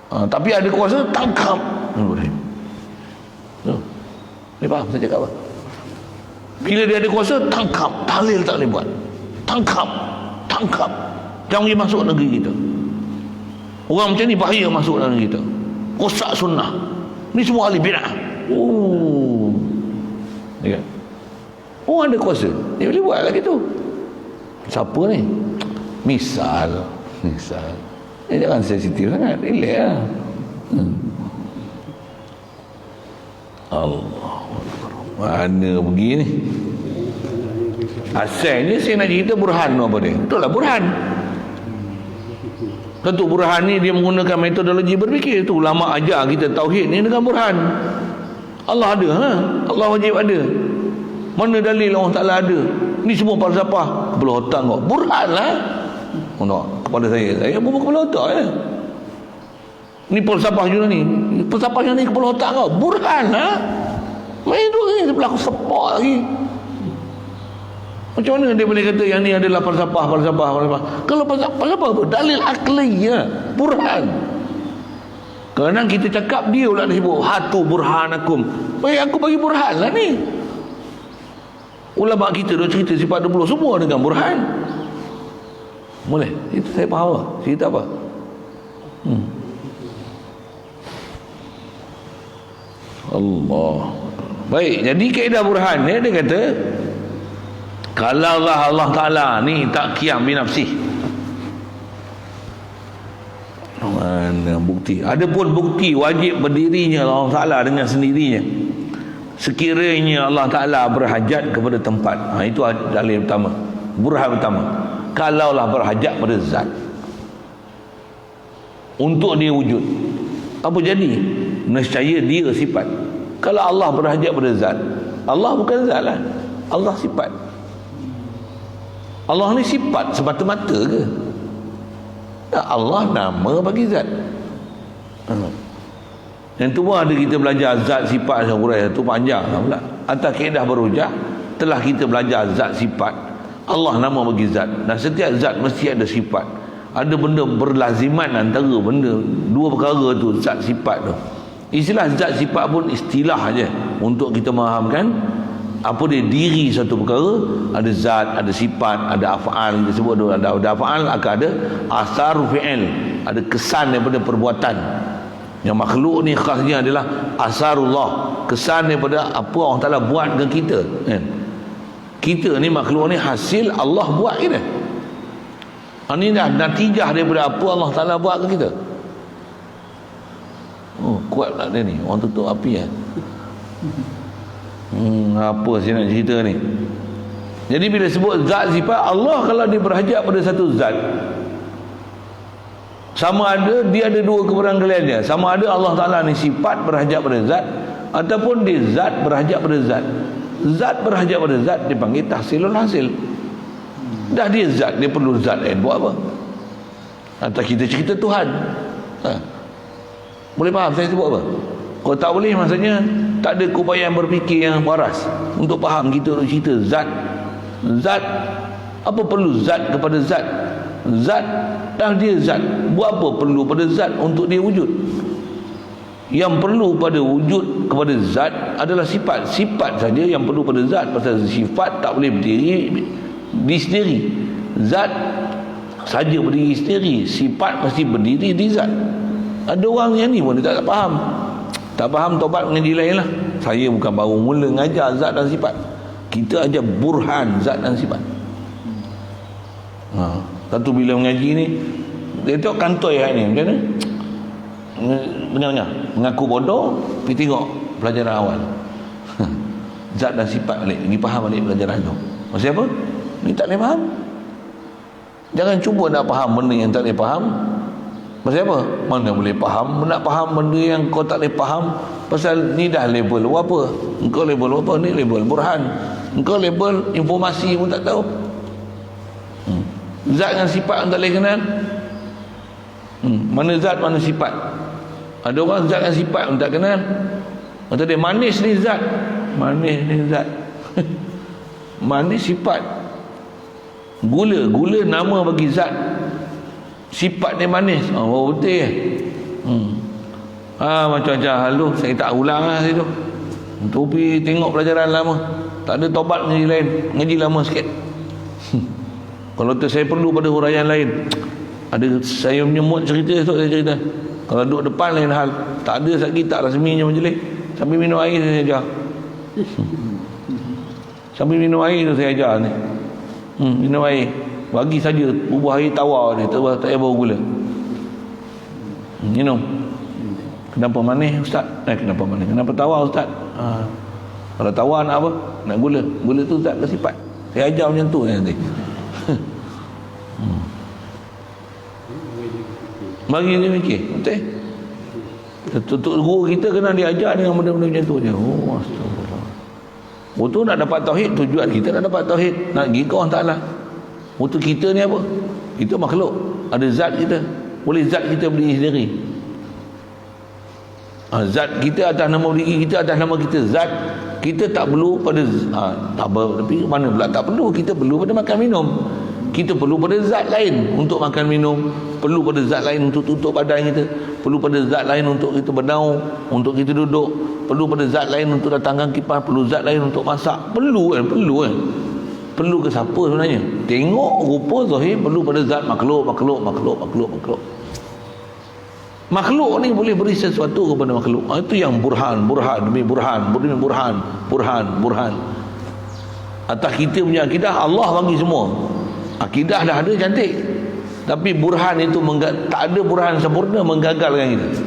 Tapi ada kuasa tangkap Ibrahim. Ni faham saya cakap apa? Bila dia ada kuasa tangkap, tahlil tak boleh buat. Tangkap. Jangan pergi masuk negeri kita. Orang macam ni bahaya masuk dalam negeri kita. Rosak sunnah. Ni semua ahli bid'ah. Oh. Ya. Oh, ada kuasa. Dia boleh buat lagi tu. Siapa ni? Misal. Jangan sensitif sangat. Relax lah. Allah. Mana pergi ni? Asalnya saya nak cerita burhan tu apa dia? Betul lah burhan. Tentu burhan ni dia menggunakan metodologi berfikir. Tu ulama ajar kita tauhid ni dengan burhan. Allah ada, ha? Allah wajib ada. Mana dalil Allah Ta'ala ada? Ni semua falsafah kepala otak kau. Burhan lah. Kepala saya bukan kepala otak ya. Ni falsafah Yunani. Falsafah Yunani kepala otak kau. Burhan lah. Main tu ni berlaku sepak lagi. Macam mana dia boleh kata yang ni adalah falsafah? Kalau falsafah apa? Dalil akli ya. Burhan. Kadang kita cakap dia pula disebut hatu burhanakum. Baik aku bagi burhan lah ni. Ulama kita dah cerita sifat 20 semua dengan burhan. Boleh? Itu saya faham lah. Cerita apa? Allah. Baik, jadi kaedah burhan ni dia kata kalau Allah Ta'ala ni tak qiyam binafsih. Mana bukti? Ada pun bukti wajib berdirinya Allah Ta'ala dengan sendirinya sekiranya Allah Ta'ala berhajat kepada tempat. Itu dalil pertama, burhan pertama. Kalaulah berhajat pada zat untuk dia wujud, apa jadi? Nescaya dia sifat. Kalau Allah berhajat pada zat, Allah bukan zat lah, Allah sifat. Allah ni sifat semata-mata ke? Allah nama bagi zat. Yang tu pun ada kita belajar zat sifat Al-Quran tu panjang pula. Atas kaedah berhujah telah kita belajar zat sifat. Allah nama bagi zat, dan setiap zat mesti ada sifat. Ada benda berlaziman antara benda dua perkara tu, zat sifat tu. Istilah zat sifat pun istilah aja untuk kita mahamkan apa dia diri satu perkara. Ada zat, ada sifat, ada af'al. Kita sebut ada af'al, akan ada asar fi'il, ada kesan daripada perbuatan. Yang makhluk ni khasnya adalah asarullah, kesan daripada apa Allah Ta'ala buat dengan kita. Kita ni makhluk ni hasil Allah buat kita. Ini dah natijah daripada apa Allah Ta'ala buat ke kita. Oh, kuat pula dia ni. Orang tutup api lah. Apa saya nak cerita ni? Jadi bila sebut zat sifat Allah, kalau dia berhajat pada satu zat, sama ada dia ada dua keberangkalian dia. Sama ada Allah Ta'ala ni sifat berhajat pada zat, ataupun dia zat berhajat pada zat. Zat berhajat pada zat dipanggil tahsilul hasil. Dah dia zat, dia perlu zat lain buat apa? Atau kita cerita Tuhan. Boleh faham saya sebut apa? Kalau tak boleh, maksudnya tak ada keupayaan berfikir yang waras untuk faham kita untuk cerita zat. Zat, apa perlu zat kepada zat? Zat dah dia zat, buat apa perlu pada zat untuk dia wujud? Yang perlu pada wujud kepada zat adalah sifat. Sifat saja yang perlu pada zat, pasal sifat tak boleh berdiri di sendiri. Zat saja berdiri sendiri, sifat mesti berdiri di zat. Ada orang yang ni pun dia tak faham. Tak faham, tobat mengaji lain lah. Saya bukan baru mula ngajar zat dan sifat. Kita ajar burhan zat dan sifat. Satu bila mengaji ni, dia tengok kantoi hari ni macam mana? Dengar-dengar mengaku bodoh, pergi tengok pelajaran awal. Zat dan sifat balik, pergi faham balik pelajaran tu. Maksud apa? Ni tak boleh faham. Jangan cuba nak faham benda yang tak boleh faham. Pasal apa? Mana boleh faham? Nak faham benda yang kau tak boleh faham. Pasal ni dah level apa? Engkau level apa? Ni level burhan. Engkau level informasi pun tak tahu. Zat dan sifat yang tak boleh kenal. Mana zat, mana sifat? Ada orang zat dan sifat pun tak kenal. Kata dia manis ni zat, manis ni zat. Manis sifat. Gula nama bagi zat, sifat dia manis. Oh betul ya. Macam-macam hal tu saya tak ulang lah situ. Untuk pergi tengok pelajaran lama. Tak ada tobat ngaji lain, ngaji lama sikit. Kalau tu saya perlu pada huraian lain. Ada saya menyemut cerita esok saya cerita. Kalau duduk depan lain hal. Tak ada lagi, tak rasminya majlis. Sambil minum air saya ajar. Sambil minum air tu saya ajar ni. Minum air. Bagi saja bubuh air tawar ni, tak payah bawa gula. Minum. Kenapa manis ustaz? Kenapa manis? Kenapa tawar ustaz? Kalau tawar nak apa? Nak gula. Gula tu ustaz dah sifat. Saya ajar macam tu nanti. Bagi dia fikir. Betul? Tutup guru kita kena diajar dengan benda-benda macam tu je. Oh, astagfirullah. Untuk nak dapat tauhid, tujuan kita nak dapat tauhid, nak pergi ke Allah Ta'ala. Untuk kita ni apa? Kita makhluk. Ada zat kita. Boleh zat kita berdiri sendiri. Zat kita atas nama diri kita, atas nama kita. Zat kita tak perlu pada tapi mana pula tak perlu. Kita perlu pada makan minum. Kita perlu pada zat lain untuk makan minum, perlu pada zat lain untuk tutup badan kita, perlu pada zat lain untuk kita bernaung, untuk kita duduk, perlu pada zat lain untuk datangkan kipas, perlu zat lain untuk masak. Perlu kan? Perlu ke siapa sebenarnya? Tengok rupa zahir perlu pada zat makhluk. Makhluk ni boleh beri sesuatu kepada makhluk. Itu yang burhan demi burhan. Atas kita punya akidah, Allah bagi semua. Akidah dah ada cantik, tapi burhan itu tak ada burhan sempurna, menggagalkan kita,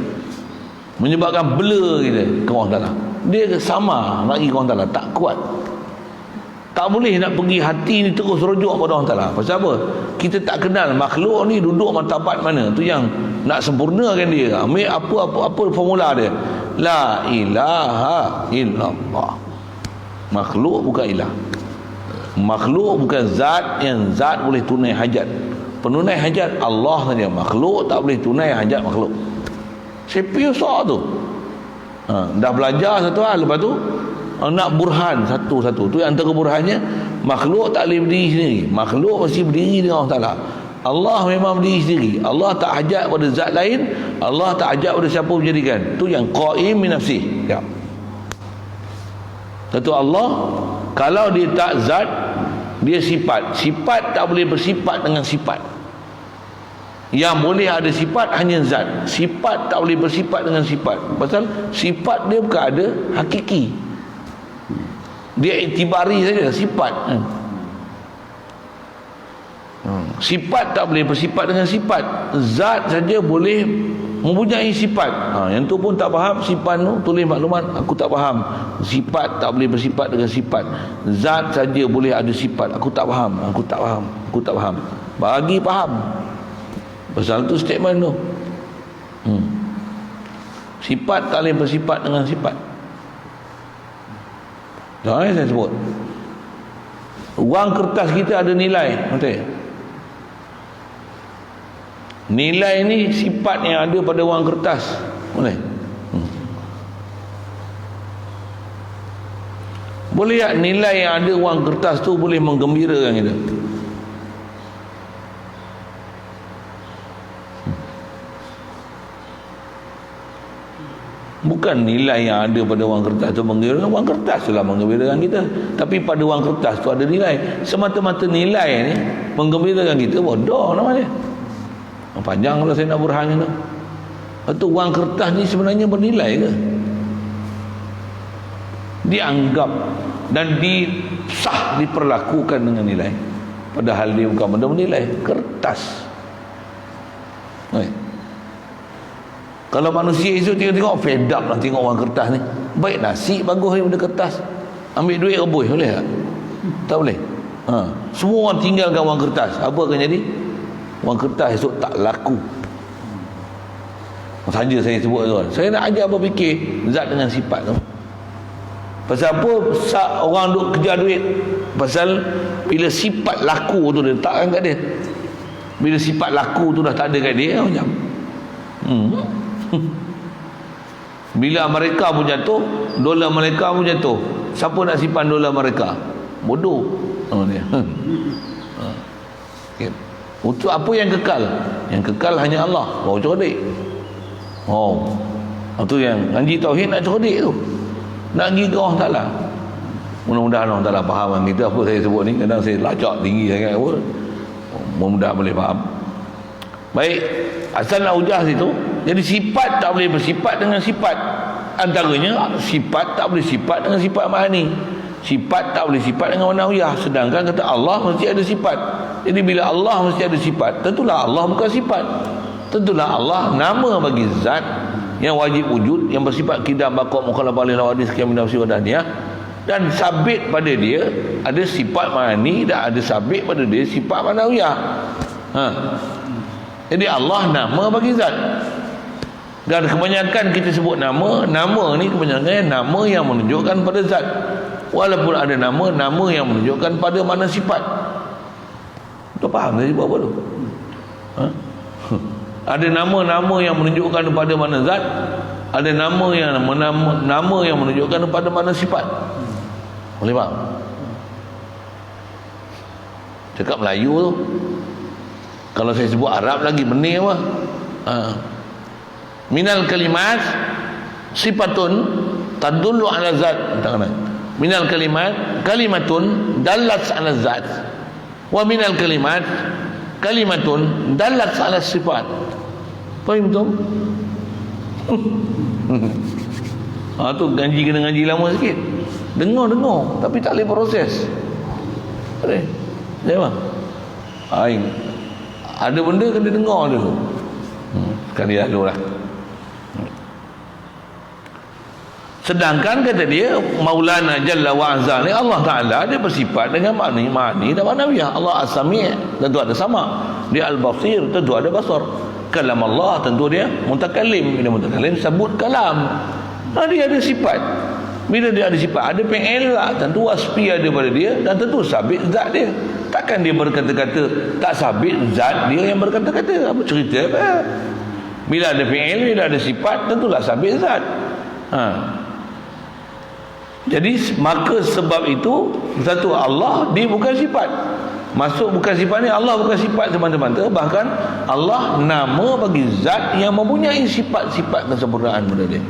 menyebabkan blur kita ke Allah Ta'ala. Dia sama lagi ke Allah Ta'ala, tak kuat. Tak boleh nak pergi hati ni terus rujuk pada Allah Ta'ala. Pasal apa? Kita tak kenal makhluk ni duduk martabat mana. Tu yang nak sempurnakan dia. Ambil apa formula dia. La ilaha illallah. Makhluk bukan ilah. Makhluk bukan zat yang zat boleh tunai hajat. Penunai hajat Allah saja. Makhluk tak boleh tunai hajat makhluk. CPU soal tu. Dah belajar satu hal, lepas tu nak burhan satu-satu. Tu antara burhannya, makhluk tak boleh berdiri sendiri. Makhluk mesti berdiri dengan Allah Ta'ala. Allah memang berdiri sendiri. Allah tak hajat pada zat lain. Allah tak hajat pada siapa menjadikan. Tu yang qaim min nafsih. Ya. Satu Allah, kalau dia tak zat, dia sifat. Sifat tak boleh bersifat dengan sifat. Yang boleh ada sifat hanya zat. Sifat tak boleh bersifat dengan sifat. Pasal sifat dia bukan ada hakiki. Dia itibari saja sifat. Sifat tak boleh bersifat dengan sifat. Zat saja boleh mempunyai sifat. Yang tu pun tak faham. Sifat tu tulis maklumat, aku tak faham. Sifat tak boleh bersifat dengan sifat. Zat saja boleh ada sifat. Aku tak faham. Bagi faham. Pasal tu statement tu. Sifat tak boleh bersifat dengan sifat. Jangan saya sebut. Wang kertas kita ada nilai. Betul? Nilai ni sifat yang ada pada wang kertas. Boleh? Boleh tak nilai yang ada wang kertas tu boleh menggembirakan kita? Bukan nilai yang ada pada wang kertas tu menggembirakan. Wang kertas tu lah menggembirakan kita. Tapi pada wang kertas tu ada nilai. Semata-mata nilai ni menggembirakan kita, bodoh namanya. Panjang kalau saya nak burhannya tu. Itu wang kertas ni sebenarnya bernilai ke? Dianggap dan diperlakukan dengan nilai, padahal dia bukan benda bernilai. Kertas. Kalau manusia itu tengok fed up lah tengok wang kertas ni. Baik nasi bagus daripada kertas. Ambil duit rebus boleh tak? Tak boleh. Semua orang tinggalkan wang kertas. Apa akan jadi? Wang kertas esok tak laku. Saja saya sebut tu. Saya nak ajar berfikir zat dengan sifat tu. Pasal apa orang duk kejar duit? Pasal bila sifat laku tu dia letakkan kat dia. Bila sifat laku tu dah tak ada kat dia, macam bila mereka pun jatuh, dolar mereka pun jatuh. Siapa nak simpan dolar mereka? Bodoh. Dia. Untuk apa yang kekal? Yang kekal hanya Allah. Baru cerdik. Itu yang ngaji tauhid nak cerdik tu. Nak pergi ke Allah Ta'ala. Mudah-mudahan Allah Ta'ala faham kita apa saya sebut ni. Kadang saya lacak tinggi sangat apa. Mudah-mudahan boleh faham. Baik, asal nak hujah situ. Jadi sifat tak boleh bersifat dengan sifat. Antaranya sifat tak boleh sifat dengan sifat ma'ani. Sifat tak boleh sifat dengan ma'nawiyah. Sedangkan kata Allah mesti ada sifat. Jadi bila Allah mesti ada sifat, tentulah Allah bukan sifat. Tentulah Allah nama bagi zat yang wajib wujud, yang bersifat qidam, baqa', mukhalafah lil hawadis, qiyam nafsi wa daniyah, dan sabit pada dia ada sifat ma'ani dan ada sabit pada dia sifat ma'nawiyah. Jadi Allah nama bagi zat. Dan kebanyakan kita sebut nama ni kebanyakan nama yang menunjukkan pada zat. Walaupun ada nama yang menunjukkan pada mana sifat. Tu faham saya sebut apa tu? Ada nama yang menunjukkan pada mana zat, ada nama yang menunjukkan pada mana sifat. Boleh faham? Cakap Melayu tu, kalau saya sebut Arab lagi benih apa? Minal kalimat sifatun tadullu ala zat. Minal kalimat kalimatun dallat ala zat. Wa minal kalimat kalimatun dallat ala sifat. Faham betul? Tu ngaji kena ngaji lama sikit. Dengar tapi tak boleh proses. Boleh. Ya bang. Ada benda kena dengar dulu. Sekali dulu lah. Sedangkan kata dia Maulana Jalla wa Azza ni Allah Ta'ala dia bersifat dengan ma'ni dan ma'nawiyah. Allah As-Sami' tentu ada sama, dia Al-Basir tentu ada basar. Kalam Allah tentu dia mutakallim. Bila mutakallim sebut kalam, dia ada sifat. Bila dia ada sifat, ada fi'il lah, tentu wasfi ada pada dia dan tentu sabit zat dia. Takkan dia berkata-kata tak sabit zat dia yang berkata-kata. Apa cerita apa? Bila ada fi'il, bila ada sifat, tentulah sabit zat. Jadi maka sebab itu satu Allah dia bukan sifat. Masuk bukan sifat ni, Allah bukan sifat semata-mata. Bahkan Allah nama bagi zat yang mempunyai sifat-sifat kesempurnaan pada dia.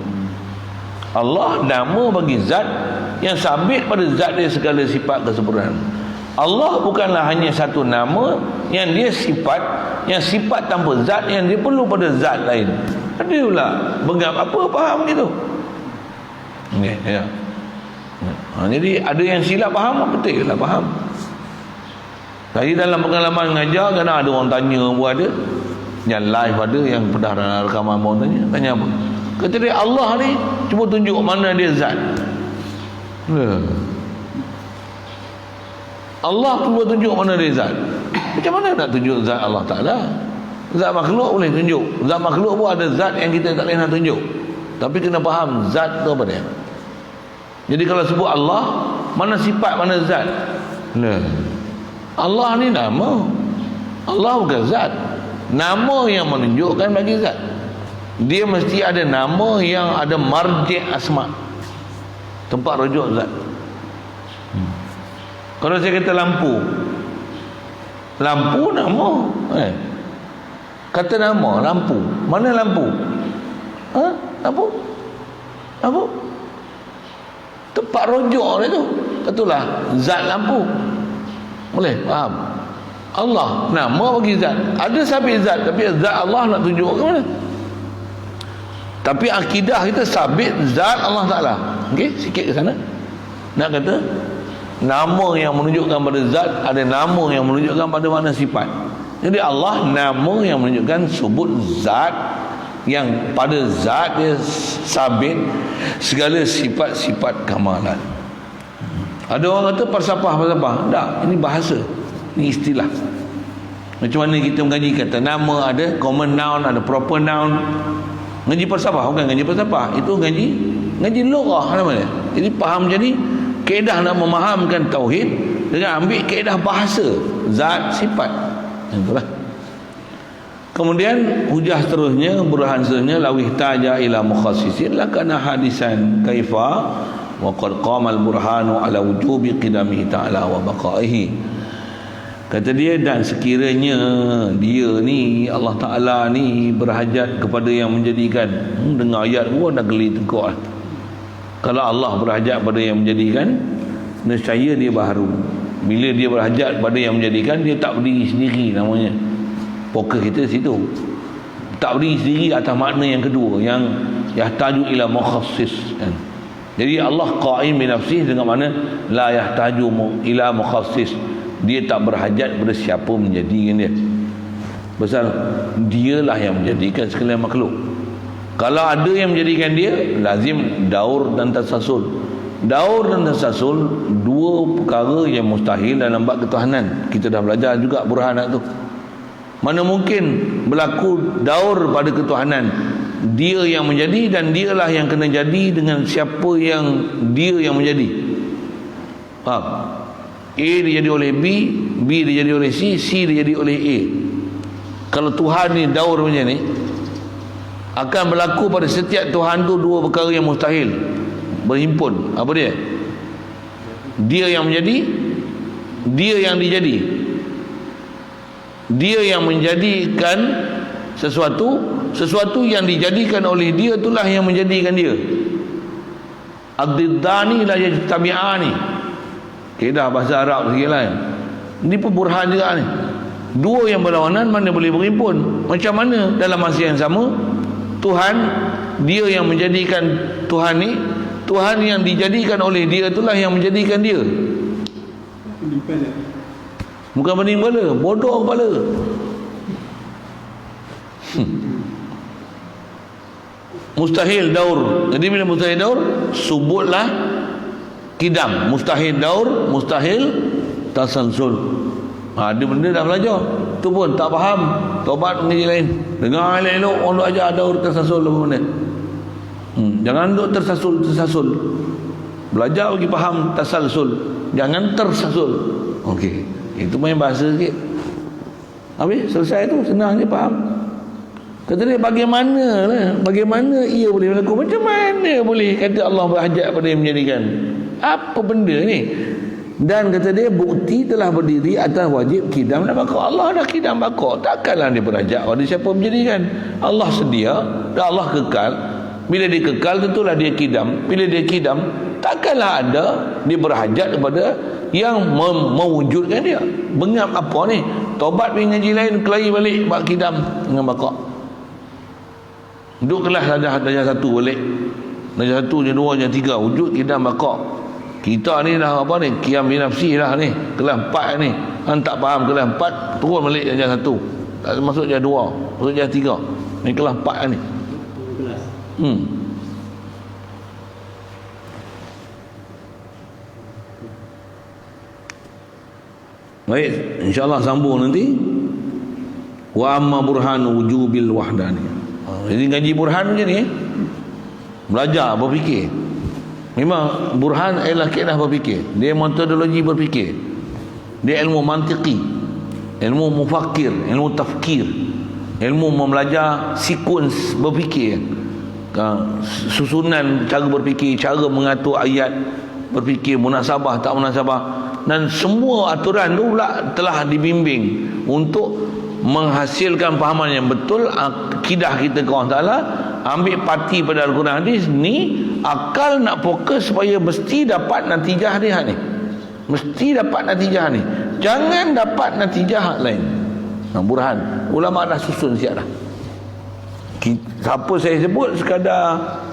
Allah nama bagi zat yang sabit pada zat dia segala sifat kesempurnaan. Allah bukanlah hanya satu nama yang dia sifat, yang sifat tanpa zat, yang dia perlu pada zat lain. Ada pula benggap apa faham gitu. Ya. Jadi ada yang silap faham, betul lah faham. Tadi dalam pengalaman mengajar, kadang ada orang tanya pun ada, yang live ada, yang pernah rekaman orang tanya apa? Kata dia Allah ni cuba tunjuk mana dia zat. Allah cuba tunjuk mana dia zat. Macam mana nak tunjuk zat Allah Ta'ala? Zat makhluk boleh tunjuk, zat makhluk pun ada zat yang kita tak boleh nak tunjuk. Tapi kena faham zat tu apa dia. Jadi kalau sebut Allah, mana sifat, mana zat? Allah ni nama, Allah bukan zat. Nama yang menunjukkan bagi zat. Dia mesti ada nama yang ada marji' asma', tempat rujuk zat. Kalau saya kata lampu nama, kata nama lampu, mana lampu? Lampu tempat rujuk dia tu, itulah zat lampu. Boleh faham? Allah nama bagi zat, ada sabit zat, tapi zat Allah nak tunjuk ke mana? Tapi akidah kita sabit zat Allah Ta'ala. Okey, sikit ke sana. Nak kata nama yang menunjukkan pada zat, ada nama yang menunjukkan pada mana sifat. Jadi Allah nama yang menunjukkan sebut zat, yang pada zat dia sabit segala sifat-sifat kamalan. Ada orang kata falsafah. Tak, ini bahasa, ini istilah. Macam mana kita mengaji kata nama ada common noun, ada proper noun. Ngaji falsafah bukan ngaji falsafah, itu ngaji lughah namanya. Jadi faham, jadi kaedah nak memahamkan tauhid dengan ambil kaedah bahasa, zat, sifat. Itulah. Kemudian hujah seterusnya, burhan seterusnya, lawih taja ila mukhassisin lakana hadisan kaifa wa qad qama al-burhanu ala wujubi qidamihi ta'ala wa baqaihi. Kata dia, dan sekiranya dia ni Allah Ta'ala ni berhajat kepada yang menjadikan, dengar ayat pun dah geli tengkuk lah. Kalau Allah berhajat pada yang menjadikan, nescaya dia baharu. Bila dia berhajat pada yang menjadikan, dia tak berdiri sendiri namanya. Fokus kita situ. Tak berdiri sendiri atas makna yang kedua, yang yahtaju ila mukhassis kan. Jadi Allah qaim bi nafsihi dengan mana la yahtaju ila mukhassis. Dia tak berhajat pada siapa menjadikan dia. Pasal dialah yang menjadikan segala makhluk. Kalau ada yang menjadikan dia, lazim daur dan tasasul. Daur dan tasasul dua perkara yang mustahil dalam bab ketuhanan. Kita dah belajar juga burhanat tu. Mana mungkin berlaku daur pada ketuhanan. Dia yang menjadi dan dialah yang kena jadi dengan siapa yang dia yang menjadi. Faham? A dijadi oleh B, B dijadi oleh C, C dijadi oleh A. Kalau Tuhan ni daur macam ni, akan berlaku pada setiap Tuhan tu dua perkara yang mustahil berhimpun. Apa dia? Dia yang menjadi, dia yang dijadi. Dia yang menjadikan sesuatu, sesuatu yang dijadikan oleh dia itulah yang menjadikan dia. Ad-diddani la yajtami'ani. Kaedah bahasa Arab sikit lah. Ini pun burhan juga ni. Dua yang berlawanan mana boleh berhimpun? Macam mana dalam masa yang sama Tuhan, dia yang menjadikan Tuhan ni, Tuhan yang dijadikan oleh dia itulah yang menjadikan dia. Bukan pening kepala, bodoh kepala. Mustahil daur. Jadi bila mustahil daur, subutlah kidam. Mustahil daur, mustahil tasalsul. Ada benda dah belajar, tu pun tak faham, tobat mengaji lain. Dengar elok-elok orang duk ajar daur tasalsul apa benda. Jangan duk tersasul. Belajar bagi faham tasalsul, jangan tersasul. Okey, itu main bahasa sikit. Habis selesai tu, senang je faham. Kata dia bagaimana ia boleh berlaku? Macam mana boleh kata Allah berhajat pada yang menjadikan? Apa benda ni? Dan kata dia, bukti telah berdiri atas wajib kidam dan baqa. Allah dah kidam baqa, takkanlah dia berhajat pada siapa menjadikan. Allah sedia dan Allah kekal. Bila dia kekal, tentulah dia kidam. Bila dia kidam, takkanlah ada dia berhajat kepada yang mewujudkan dia. Bengap apa ni? Tobat pergi ngaji lain, kelahi balik bab kidam dengan baqa. Duduk kelas darjah 1 balik. Darjah 1, darjah 2, darjah 3 wujud kidam baqa. Kita ni dah apa ni, qiyam bi nafsi lah ni, kelas 4 ni. Hang tak faham kelas 4, turun balik darjah 1. Tak masuk darjah 2, masuk darjah 3. Ni kelas 4 ni. Baik, insya-Allah sambung nanti. Wa amma burhan wujubil wahdani. Jadi ngaji burhan je ni. Belajar berfikir. Memang burhan ialah kaedah berfikir. Dia metodologi berfikir. Dia ilmu mantiki, ilmu mufakir, ilmu tafkir, ilmu membelajar sekuens berfikir, susunan cara berfikir, cara mengatur ayat berfikir, munasabah tak munasabah, dan semua aturan tu pula telah dibimbing untuk menghasilkan fahaman yang betul akidah kita ke Allah Ta'ala. Ambil parti pada Al-Quran hadis ni, akal nak fokus supaya mesti dapat natijah dia ni, mesti dapat natijah ni, jangan dapat natijah lain. Burhan ulama dah susun siap dah. Siapa saya sebut sekadar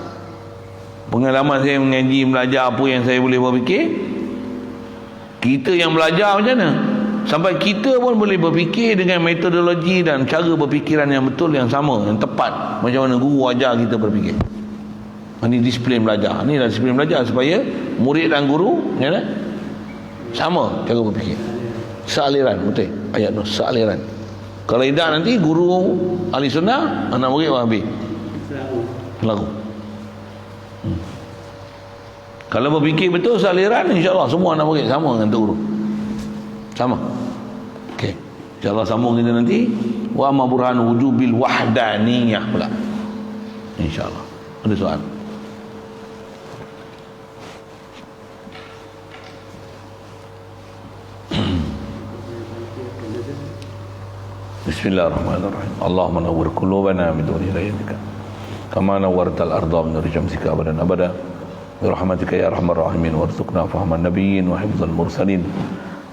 pengalaman saya mengaji, belajar apa yang saya boleh berfikir. Kita yang belajar macam mana sampai kita pun boleh berfikir dengan metodologi dan cara berfikiran yang betul, yang sama, yang tepat, macam mana guru ajar kita berfikir. Ini disiplin belajar. Ini adalah disiplin belajar supaya murid dan guru ya, sama cara berfikir, sealiran. Betul ayat tu, sealiran. Kalau tidak nanti guru ahli sunnah, anak murid wahabi lagu. Kalau berfikir betul sealiran, insya-Allah semua anak murid sama dengan guru, sama. Okey, insya-Allah sambung kita nanti. Wa ma burhan wujubil wahdaniyah pula, insya-Allah. Ada soal? Bismillahirrahmanirrahim. Allahumma nawwir qulubana min nuri hidayatika kama nawwartal arda min nuri syamsika abadan abada bi rahmatika ya arhamar rahimin warzuqna fahman nabiyyin wa hifdzal mursalin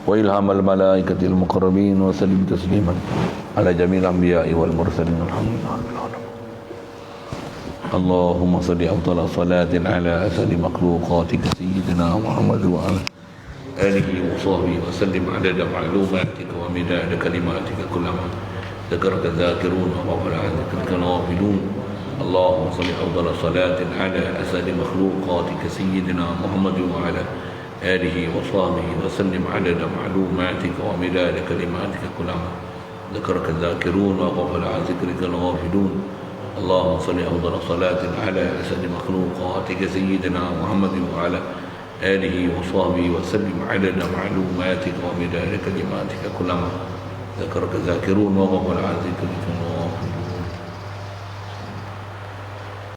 wa ilhamal malaikatil muqarrabin wa sallim tasliman ala jamil anbiya'i wal mursalin alhamdulillah rabbil alamin. اللهم صل أفضل صلاة على أسد مخلوقاتك سيدنا محمد وعلى آله وصحبه وسلم عدد معلوماتك ومداد كلماتك كلما ذكرك الذاكرون وغفل عن ذكرك الغافلون. اللهم صل أفضل صلاة على أسد مخلوقاتك سيدنا محمد وعلى آله وصحبه وسلم عدد معلوماتك ومداد كلماتك كلما ذكرك الذاكرون وغفل عن ذكرك الغافلون. اللهم صل أفضل صلاة على أسد مخلوقاتك سيدنا محمد وعلى آله وصحبه وسلم عدد معلوماتك ومداد كلماتك كلما ذكرك الذاكرون وغفل عن ذكرك الغافلون.